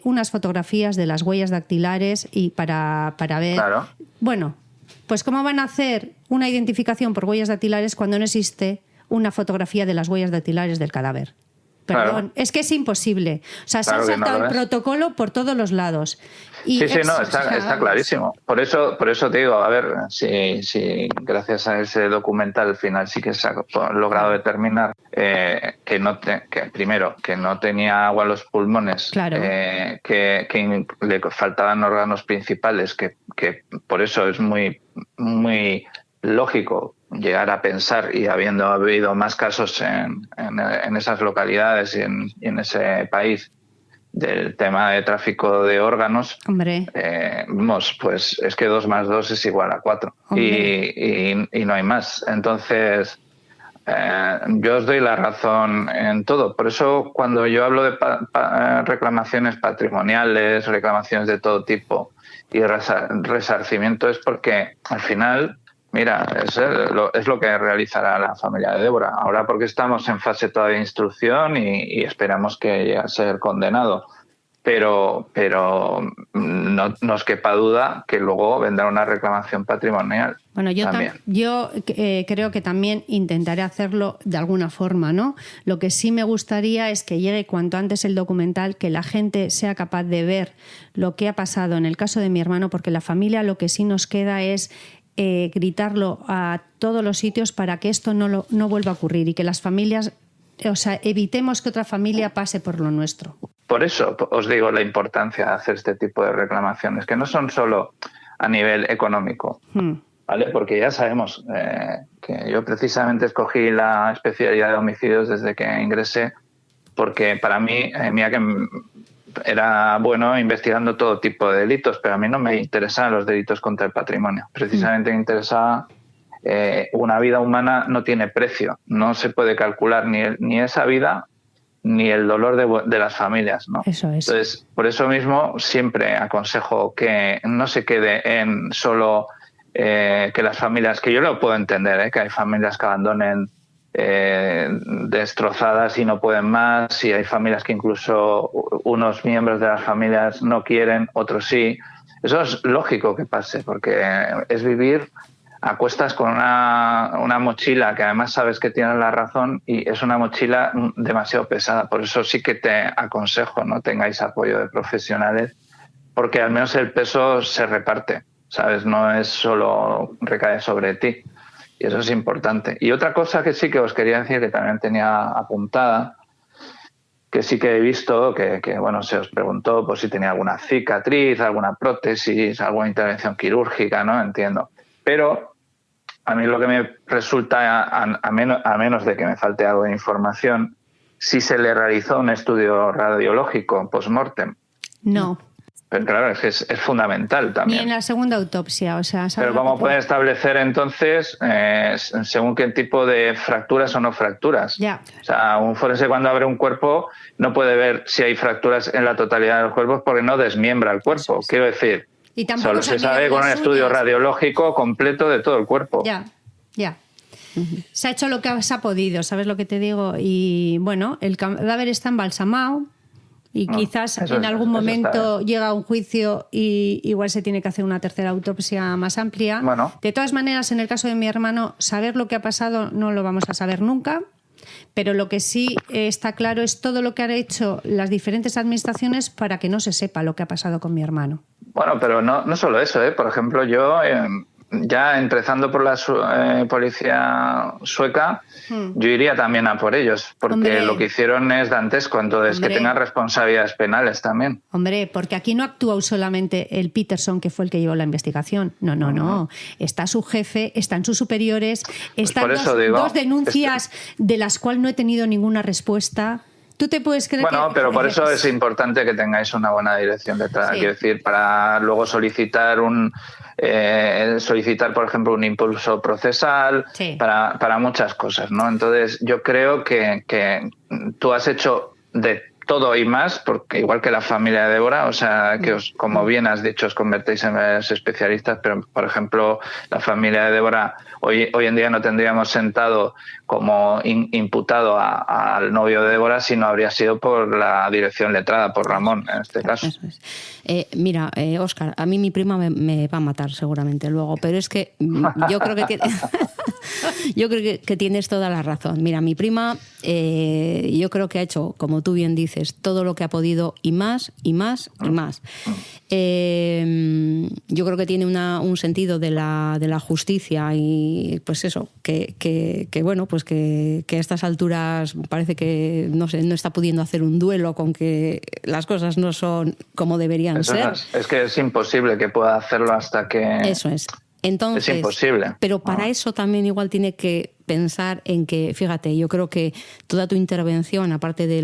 unas fotografías de las huellas dactilares y para ver... Claro. Bueno, pues ¿cómo van a hacer una identificación por huellas dactilares cuando no existe una fotografía de las huellas dactilares del cadáver? Perdón, es que es imposible. O sea, se ha saltado el protocolo por todos los lados. Y está clarísimo. Por eso te digo, a ver, si gracias a ese documental al final sí que se ha logrado determinar primero que no tenía agua en los pulmones, que le faltaban órganos principales, que por eso es muy, muy lógico llegar a pensar, y habiendo habido más casos en esas localidades y en ese país, del tema de tráfico de órganos, Hombre. Pues es que 2 más 2 es igual a 4 y no hay más. Entonces, yo os doy la razón en todo. Por eso, cuando yo hablo de reclamaciones patrimoniales, reclamaciones de todo tipo y resarcimiento, es porque al final, mira, es lo que realizará la familia de Débora. Ahora porque estamos en fase todavía de instrucción y esperamos que llegue a ser condenado. Pero no nos quepa duda que luego vendrá una reclamación patrimonial. Bueno, yo creo que también intentaré hacerlo de alguna forma, ¿no? Lo que sí me gustaría es que llegue cuanto antes el documental, que la gente sea capaz de ver lo que ha pasado en el caso de mi hermano, porque la familia lo que sí nos queda es gritarlo a todos los sitios para que esto no vuelva a ocurrir y que las familias, o sea, evitemos que otra familia pase por lo nuestro. Por eso os digo la importancia de hacer este tipo de reclamaciones, que no son solo a nivel económico, ¿vale? Porque ya sabemos que yo precisamente escogí la especialidad de homicidios desde que ingresé, porque para mí, mira que era bueno investigando todo tipo de delitos, pero a mí no me interesaban los delitos contra el patrimonio. Precisamente me interesaba una vida humana no tiene precio, no se puede calcular ni esa vida ni el dolor de las familias, ¿no? Eso es. Entonces, por eso mismo siempre aconsejo que no se quede en solo que las familias, que yo lo puedo entender, que hay familias que abandonen destrozadas y no pueden más, y hay familias que incluso unos miembros de las familias no quieren, otros sí. Eso es lógico que pase, porque es vivir a cuestas con una mochila que además sabes que tienes la razón y es una mochila demasiado pesada. Por eso sí que te aconsejo, no tengáis apoyo de profesionales, porque al menos el peso se reparte, ¿sabes? No es solo recae sobre ti. Y eso es importante. Y otra cosa que sí que os quería decir, que también tenía apuntada, que sí que he visto, que bueno, se os preguntó por si tenía alguna cicatriz, alguna prótesis, alguna intervención quirúrgica, ¿no? Entiendo. Pero a mí lo que me resulta, a menos de que me falte algo de información, si se le realizó un estudio radiológico post-mortem. No. Pero claro, es fundamental también. Ni en la segunda autopsia, o sea... Pero ¿cómo pueden establecer entonces según qué tipo de fracturas o no fracturas? Ya. O sea, un forense cuando abre un cuerpo no puede ver si hay fracturas en la totalidad de los cuerpos porque no desmiembra el cuerpo. Sí. Quiero decir, y solo se sabe con un estudio radiológico completo de todo el cuerpo. Ya. Se ha hecho lo que se ha podido, ¿sabes lo que te digo? Y bueno, el cadáver está embalsamado. Y quizás en algún momento llega a un juicio y igual se tiene que hacer una tercera autopsia más amplia. Bueno. De todas maneras, en el caso de mi hermano, saber lo que ha pasado no lo vamos a saber nunca, pero lo que sí está claro es todo lo que han hecho las diferentes administraciones para que no se sepa lo que ha pasado con mi hermano. Bueno, pero no solo eso, Por ejemplo, yo... ya empezando por la policía sueca, yo iría también a por ellos, porque Hombre. Lo que hicieron es dantesco, entonces Hombre. Que tengan responsabilidades penales también. Hombre, porque aquí no actuó solamente el Peterson, que fue el que llevó la investigación. No. Está su jefe, están sus superiores, están dos denuncias de las cuales no he tenido ninguna respuesta. ¿Tú te puedes creer pero por eso es importante que tengáis una buena dirección detrás. Sí. Quiero decir, para luego solicitar por ejemplo, un impulso procesal, sí. para muchas cosas, ¿no? Entonces, yo creo que tú has hecho de todo y más, porque igual que la familia de Débora, o sea, que como bien has dicho, os convertéis en especialistas, pero, por ejemplo, la familia de Débora, hoy en día no tendríamos sentado como imputado al novio de Débora, sino habría sido por la dirección letrada, por Ramón, en este caso. Eso es. Mira, Óscar, a mí mi prima me va a matar seguramente luego, pero es que yo creo que yo creo que tienes toda la razón. Mira, mi prima, yo creo que ha hecho, como tú bien dices, todo lo que ha podido y más, y más, y más. Yo creo que tiene un sentido de la justicia y pues eso, que bueno, pues que a estas alturas parece que no está pudiendo hacer un duelo con que las cosas no son como deberían ser. Es que es imposible que pueda hacerlo hasta que... Eso es. Entonces, es imposible. Pero para eso también igual tiene que pensar en que, fíjate, yo creo que toda tu intervención, aparte de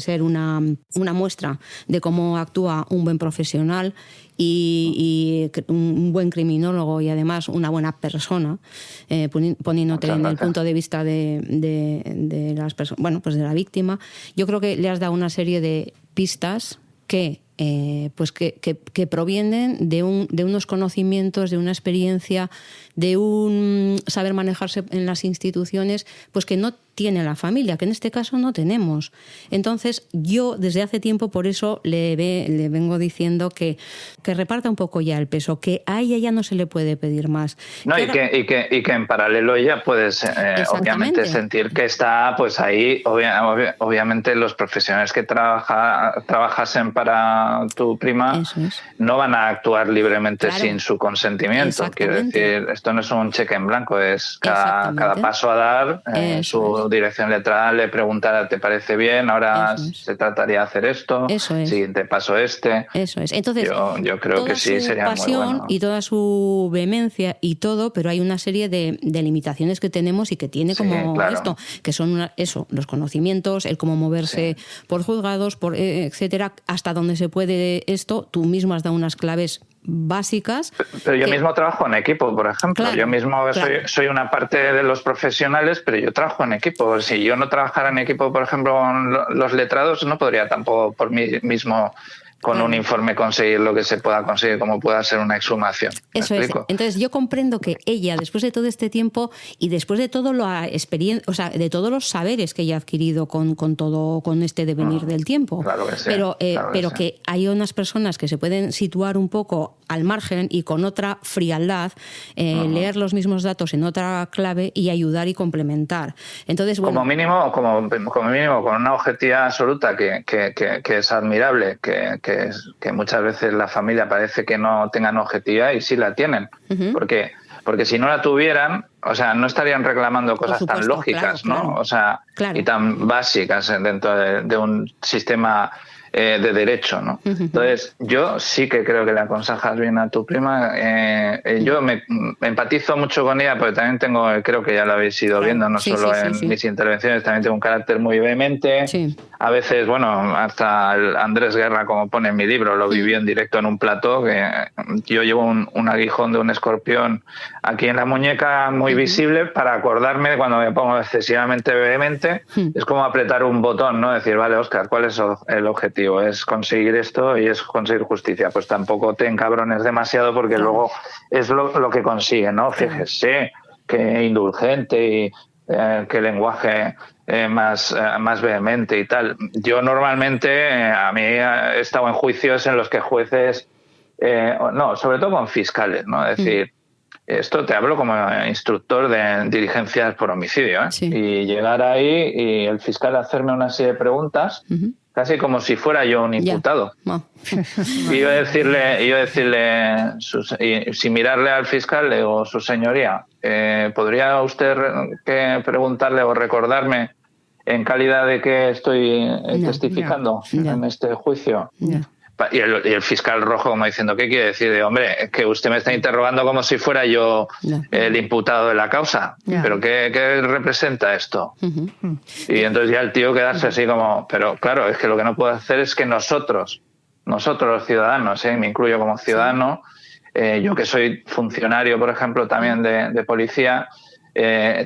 ser una muestra de cómo actúa un buen profesional y un buen criminólogo y además una buena persona, poniéndote en el punto de vista de las personas, bueno, pues de la víctima, yo creo que le has dado una serie de pistas que provienen de unos conocimientos, de una experiencia, de un saber manejarse en las instituciones, pues que no tiene la familia, que en este caso no tenemos. Entonces, yo desde hace tiempo por eso le vengo diciendo que reparta un poco ya el peso, que a ella ya no se le puede pedir más. No, y que en paralelo ella puedes obviamente sentir que está pues ahí, obviamente los profesionales que trabajasen para tu prima no van a actuar libremente sin su consentimiento. Quiero decir, esto no es un cheque en blanco, es cada paso a dar, su dirección letrada le preguntará, ¿te parece bien? Ahora se trataría de hacer esto, siguiente paso este. Eso es. Entonces, yo creo que sí sería muy bueno. Y toda su vehemencia y todo, pero hay una serie de limitaciones que tenemos y que tiene como esto, que son los conocimientos, el cómo moverse por juzgados, etcétera, hasta donde se puede esto. Tú mismo has dado unas claves básicas. Pero yo mismo trabajo en equipo, por ejemplo. Yo mismo soy una parte de los profesionales, pero yo trabajo en equipo. Si yo no trabajara en equipo, por ejemplo, con los letrados, no podría tampoco por mí mismo con un informe conseguir lo que se pueda conseguir, como pueda ser una exhumación. Eso es. Entonces yo comprendo que ella, después de todo este tiempo y después de todo de todos los saberes que ella ha adquirido con este devenir del tiempo, claro que sí, pero que hay unas personas que se pueden situar un poco al margen y con otra frialdad, leer los mismos datos en otra clave y ayudar y complementar. Entonces, como mínimo con una objetividad absoluta que es admirable, que muchas veces la familia parece que no tengan objetividad y sí la tienen, porque si no la tuvieran, o sea, no estarían reclamando cosas tan lógicas, ¿no? O sea, y tan básicas dentro de un sistema de derecho, ¿no? Entonces, yo sí que creo que le aconsejas bien a tu prima. Yo me empatizo mucho con ella, porque también creo que ya lo habéis ido viendo, no solo en mis intervenciones, también tengo un carácter muy vehemente. A veces, bueno, hasta Andrés Guerra, como pone en mi libro, lo vivió en directo en un plató, que yo llevo un aguijón de un escorpión aquí en la muñeca muy visible para acordarme de cuando me pongo excesivamente vehemente. Es como apretar un botón, ¿no? Decir, vale, Óscar, ¿cuál es el objetivo? Es conseguir esto y es conseguir justicia. Pues tampoco te encabrones demasiado, porque luego es lo que consiguen, ¿no? Fíjese qué indulgente y qué lenguaje más vehemente y tal. Yo normalmente, a mí he estado en juicios en los que jueces, sobre todo con fiscales, ¿no? Es decir, esto te hablo como instructor de diligencias por homicidio, y llegar ahí y el fiscal hacerme una serie de preguntas, casi como si fuera yo un imputado. Y yo decirle, sin mirarle al fiscal, le digo, su señoría, ¿podría usted preguntarle o recordarme en calidad de que estoy testificando en este juicio? Y el fiscal rojo como diciendo, ¿qué quiere decir? De, hombre, es que usted me está interrogando como si fuera yo el imputado de la causa. ¿Pero qué representa esto? Y entonces ya el tío quedarse así como... Pero claro, es que lo que no puedo hacer es que nosotros los ciudadanos, me incluyo como ciudadano, yo que soy funcionario, por ejemplo, también de policía,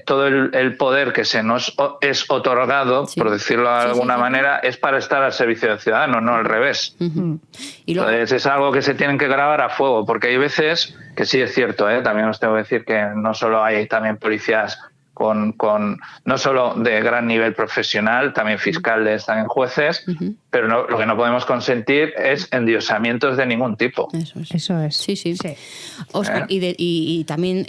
todo el poder que se nos es otorgado, por decirlo de alguna manera, es para estar al servicio del ciudadano, no al revés. Entonces es algo que se tienen que grabar a fuego, porque hay veces que sí es cierto, también os tengo que decir que no solo hay también policías no solo de gran nivel profesional, también fiscales, también jueces, pero lo que no podemos consentir es endiosamientos de ningún tipo. Eso es. Sí. Óscar, y también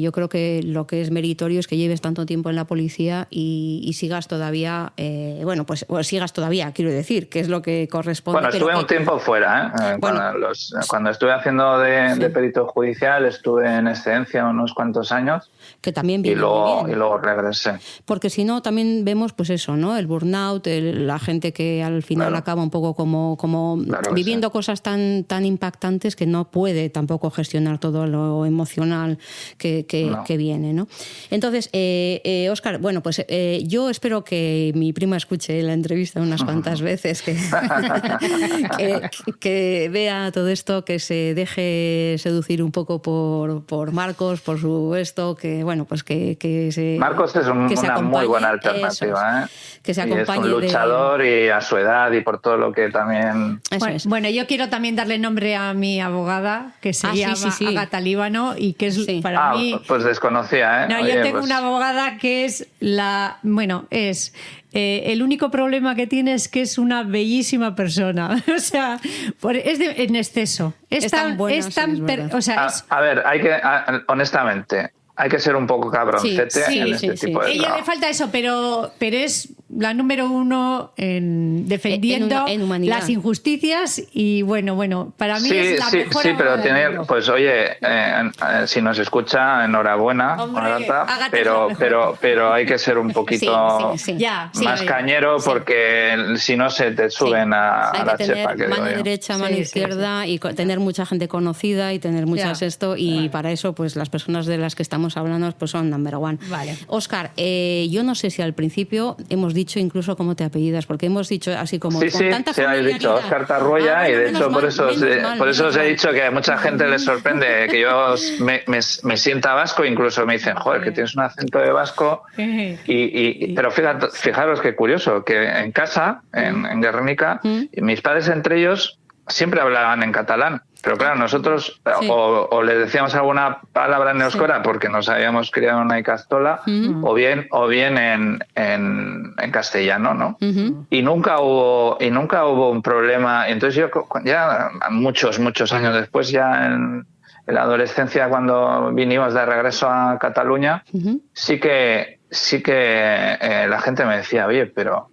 yo creo que lo que es meritorio es que lleves tanto tiempo en la policía y sigas todavía, sigas todavía, quiero decir, que es lo que corresponde. Bueno, estuve un tiempo fuera, cuando estuve haciendo de perito judicial, estuve en excedencia unos cuantos años. Que también viene y luego, luego regresé. Porque si no, también vemos pues eso, ¿no? El burnout, la gente que al final acaba un poco como viviendo cosas tan impactantes que no puede tampoco gestionar todo lo emocional que viene, ¿no? Entonces, Óscar, bueno, pues yo espero que mi prima escuche la entrevista unas cuantas veces, que vea todo esto, que se deje seducir un poco por Marcos, por su esto, que bueno, pues que se... Marcos es una muy buena alternativa, que se acompañe. Y es un luchador y a su edad y por todo lo que también... Bueno, yo quiero también darle nombre a mi abogada, que se llama Ágata Líbano, y que es para mí... Pues desconocía, No, yo tengo una abogada que es el único problema que tiene es que es una bellísima persona. O sea, es en exceso. A ver, honestamente, hay que ser un poco cabroncete en este tipo de... Ella le falta eso, pero es la número uno en defendiendo en las injusticias y bueno, para mí es la mejor. Sí, pero tiene, pues oye, si nos escucha, enhorabuena, Ágata, pero hay que ser un poquito más cañero porque si no se te suben a la chepa. Hay que tener mano derecha, mano izquierda y tener mucha gente conocida y tener muchas y para eso pues las personas de las que estamos hablando pues son number one. Vale. Óscar, yo no sé si al principio hemos dicho incluso cómo te apellidas, porque hemos dicho así como con tanta familiaridad. Habéis dicho Óscar Tarruella y de hecho por eso os he dicho que a mucha gente les sorprende que yo me sienta vasco, incluso me dicen, joder, que tienes un acento de vasco pero fijaros qué curioso, que en casa, en Guernica, mis padres entre ellos siempre hablaban en catalán. Pero claro, nosotros o les decíamos alguna palabra en euskera porque nos habíamos criado en una icastola o bien en castellano, ¿no? Y nunca hubo un problema. Entonces yo ya muchos años después, ya en la adolescencia, cuando vinimos de regreso a Cataluña, sí que la gente me decía, oye, pero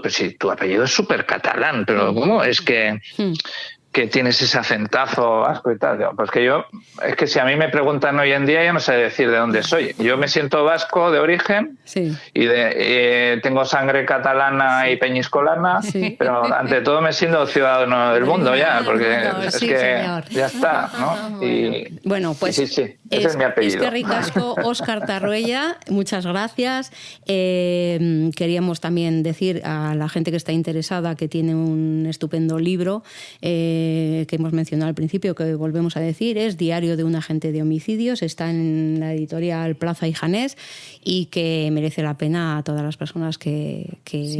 si tu apellido es súper catalán, pero ¿cómo es que tienes ese acentazo vasco y tal? Pues es que si a mí me preguntan hoy en día, yo no sé decir de dónde soy. Yo me siento vasco de origen y tengo sangre catalana y peñiscolana, pero ante todo me siento ciudadano del mundo ya, porque señor. Ya está, ¿no? Y, bueno, pues ese es mi apellido. Es que ricasco, Óscar Tarruella, muchas gracias. Queríamos también decir a la gente que está interesada que tiene un estupendo libro que hemos mencionado al principio, que volvemos a decir, es Diario de un agente de homicidios, está en la editorial Plaza y Janés y que merece la pena a todas las personas que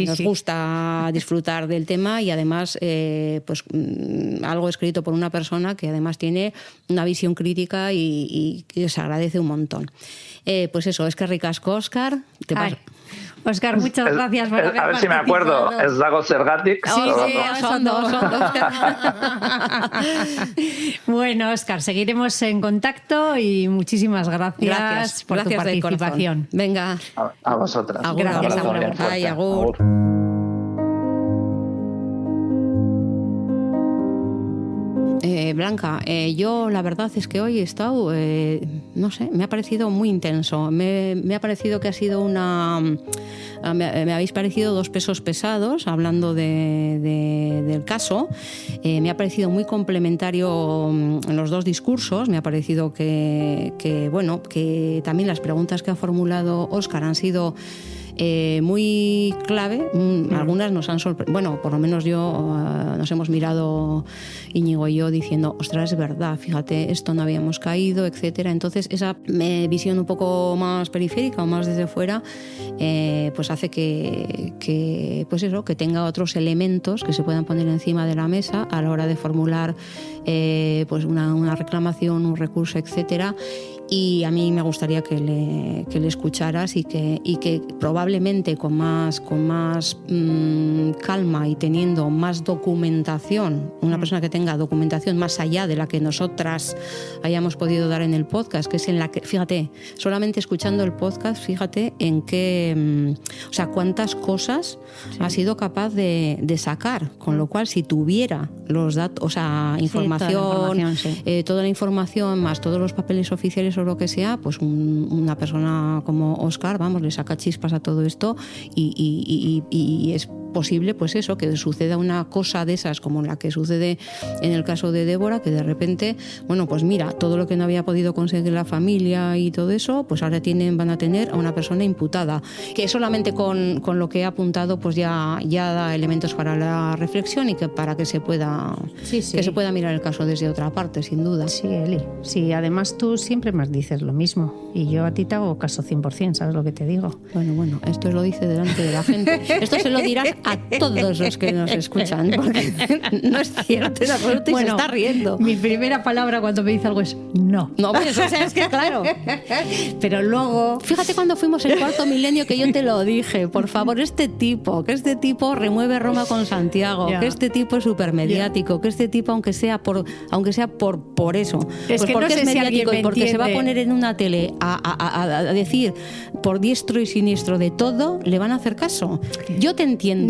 nos gusta disfrutar del tema y además pues algo escrito por una persona que además tiene una visión crítica y que se agradece un montón. Pues eso, es que ricasco, Óscar. Óscar, muchas gracias por haber participado. A ver si me acuerdo, ¿es Dago Zergatic? Son dos. Bueno, Óscar, seguiremos en contacto y muchísimas gracias por tu participación. Venga. A vosotras. Gracias, agur. Ay, agur. Blanca, yo la verdad es que hoy he estado, no sé, me ha parecido muy intenso. Me ha parecido que ha sido me habéis parecido dos pesos pesados hablando del caso. Me ha parecido muy complementario en los dos discursos. Me ha parecido que también las preguntas que ha formulado Óscar han sido muy clave. Algunas nos han sorprendido. Bueno, por lo menos nos hemos mirado Íñigo y yo diciendo, ostras, es verdad, fíjate, esto no habíamos caído, etcétera. Entonces esa visión un poco más periférica o más desde fuera pues hace que pues eso, que tenga otros elementos que se puedan poner encima de la mesa a la hora de formular pues una reclamación, un recurso, etcétera. Y a mí me gustaría que le escucharas y que probablemente con más calma y teniendo más documentación, una persona que tenga documentación más allá de la que nosotras hayamos podido dar en el podcast, que es en la que, fíjate, solamente escuchando el podcast, fíjate en qué, o sea, cuántas cosas ha sido capaz de sacar, con lo cual si tuviera los datos, o sea, toda la información más todos los papeles oficiales o lo que sea, pues una persona como Óscar, vamos, le saca chispas a todo esto y es posible, pues eso, que suceda una cosa de esas como la que sucede en el caso de Débora, que de repente, bueno, pues mira, todo lo que no había podido conseguir la familia y todo eso, pues ahora van a tener a una persona imputada, que solamente con lo que he apuntado pues ya da elementos para la reflexión y que para que se pueda que se pueda mirar el caso desde otra parte, sin duda. Sí, Eli. Sí, además tú siempre me dices lo mismo y yo a ti te hago caso 100%, ¿sabes lo que te digo? Bueno, esto lo dice delante de la gente. Esto se lo dirás a todos los que nos escuchan, porque no es cierto, en absoluto, y se está riendo. Mi primera palabra cuando me dice algo es no. No, pues, o sea, es que claro. Pero luego... Fíjate cuando fuimos el cuarto milenio que yo te lo dije, por favor, este tipo remueve Roma con Santiago, que este tipo es súper mediático, que este tipo, aunque sea por eso, es pues que porque no sé es mediático si y porque entiende. se va a poner en una tele a decir por diestro y siniestro de todo, le van a hacer caso. Yo te entiendo.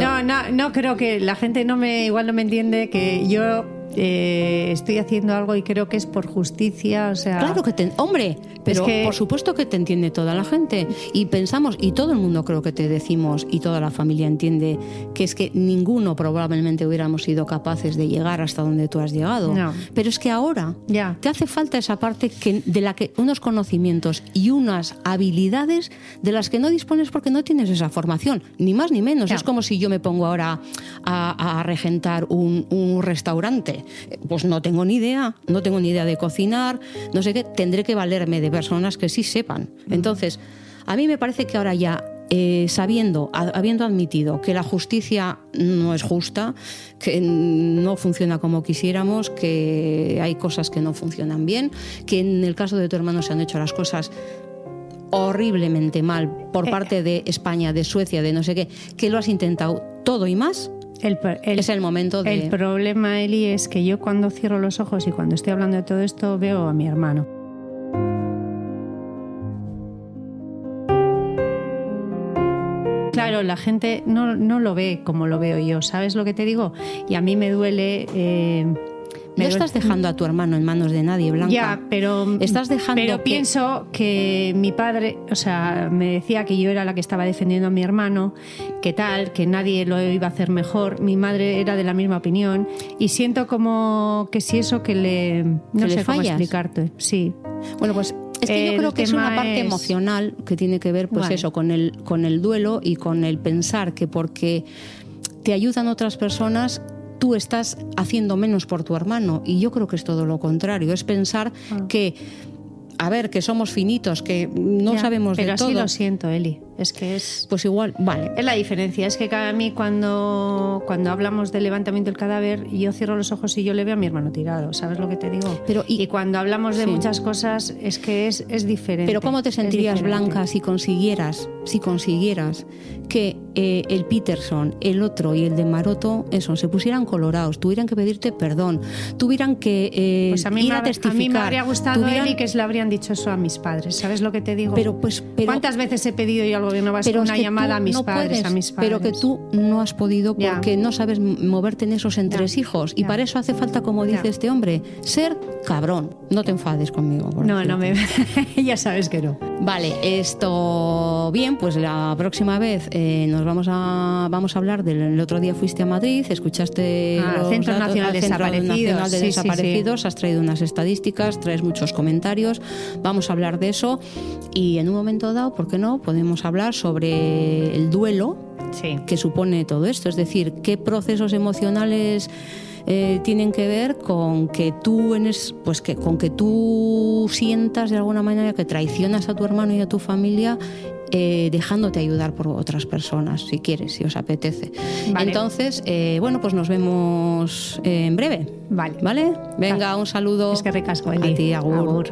No creo que la gente igual no me entiende que yo estoy haciendo algo y creo que es por justicia, o sea... Claro que hombre, pero por supuesto que te entiende toda la gente y pensamos, y todo el mundo creo que te decimos y toda la familia entiende que es que ninguno probablemente hubiéramos sido capaces de llegar hasta donde tú has llegado, pero es que ahora te hace falta esa parte de la que unos conocimientos y unas habilidades de las que no dispones porque no tienes esa formación, ni más ni menos. Es como si yo me pongo ahora a regentar un restaurante. Pues no tengo ni idea de cocinar, no sé qué, tendré que valerme de personas que sí sepan. Entonces, a mí me parece que ahora ya, habiendo admitido que la justicia no es justa, que no funciona como quisiéramos, que hay cosas que no funcionan bien, que en el caso de tu hermano se han hecho las cosas horriblemente mal por parte de España, de Suecia, de no sé qué, que lo has intentado todo y más. Es el momento de... El problema, Eli, es que yo cuando cierro los ojos y cuando estoy hablando de todo esto veo a mi hermano. Claro, la gente no lo ve como lo veo yo, ¿sabes lo que te digo? Y a mí me duele... No estás dejando a tu hermano en manos de nadie, Blanca. Ya, pero pienso que mi padre, o sea, me decía que yo era la que estaba defendiendo a mi hermano, que nadie lo iba a hacer mejor. Mi madre era de la misma opinión y siento como que si eso no sé cómo explicarte. Sí. Bueno, pues es que yo creo que es una parte emocional que tiene que ver, pues eso, con el duelo y con el pensar que porque te ayudan otras personas, tú estás haciendo menos por tu hermano, y yo creo que es todo lo contrario, es pensar que somos finitos, que no sabemos de todo. Pero así lo siento, Eli. Es que es... Pues igual, vale. Es la diferencia. Es que a mí cuando hablamos del levantamiento del cadáver, yo cierro los ojos y yo le veo a mi hermano tirado. ¿Sabes lo que te digo? Y cuando hablamos de muchas cosas, es que es diferente. Pero ¿cómo te sentirías, Blanca, si consiguieras que el Peterson, el otro y el de Maroto, se pusieran colorados, tuvieran que pedirte perdón, tuvieran que pues ir a testificar? A mí me habría gustado, Eli, que le habrían dicho eso a mis padres. ¿Sabes lo que te digo? Pero ¿cuántas veces he pedido yo algo gobierno vasco una llamada a mis padres? Pero que tú no has podido porque no sabes moverte en esos entresijos. Y para eso hace falta, como dice este hombre, ser cabrón. No te enfades conmigo. No ya sabes que no. Vale, esto bien, pues la próxima vez nos vamos a hablar del otro día fuiste a Madrid, escuchaste los Centro datos, Nacional de Nacional de Desaparecidos, sí. Has traído unas estadísticas, traes muchos comentarios, vamos a hablar de eso y en un momento dado, ¿por qué no? Podemos hablar sobre el duelo que supone todo esto, es decir, qué procesos emocionales tienen que ver con que tú sientas de alguna manera que traicionas a tu hermano y a tu familia, dejándote ayudar por otras personas, si quieres, si os apetece. Vale. Entonces, pues nos vemos en breve. Vale. ¿Vale? Venga, un saludo. Es que recasco, Eli. A ti, agur. Agur.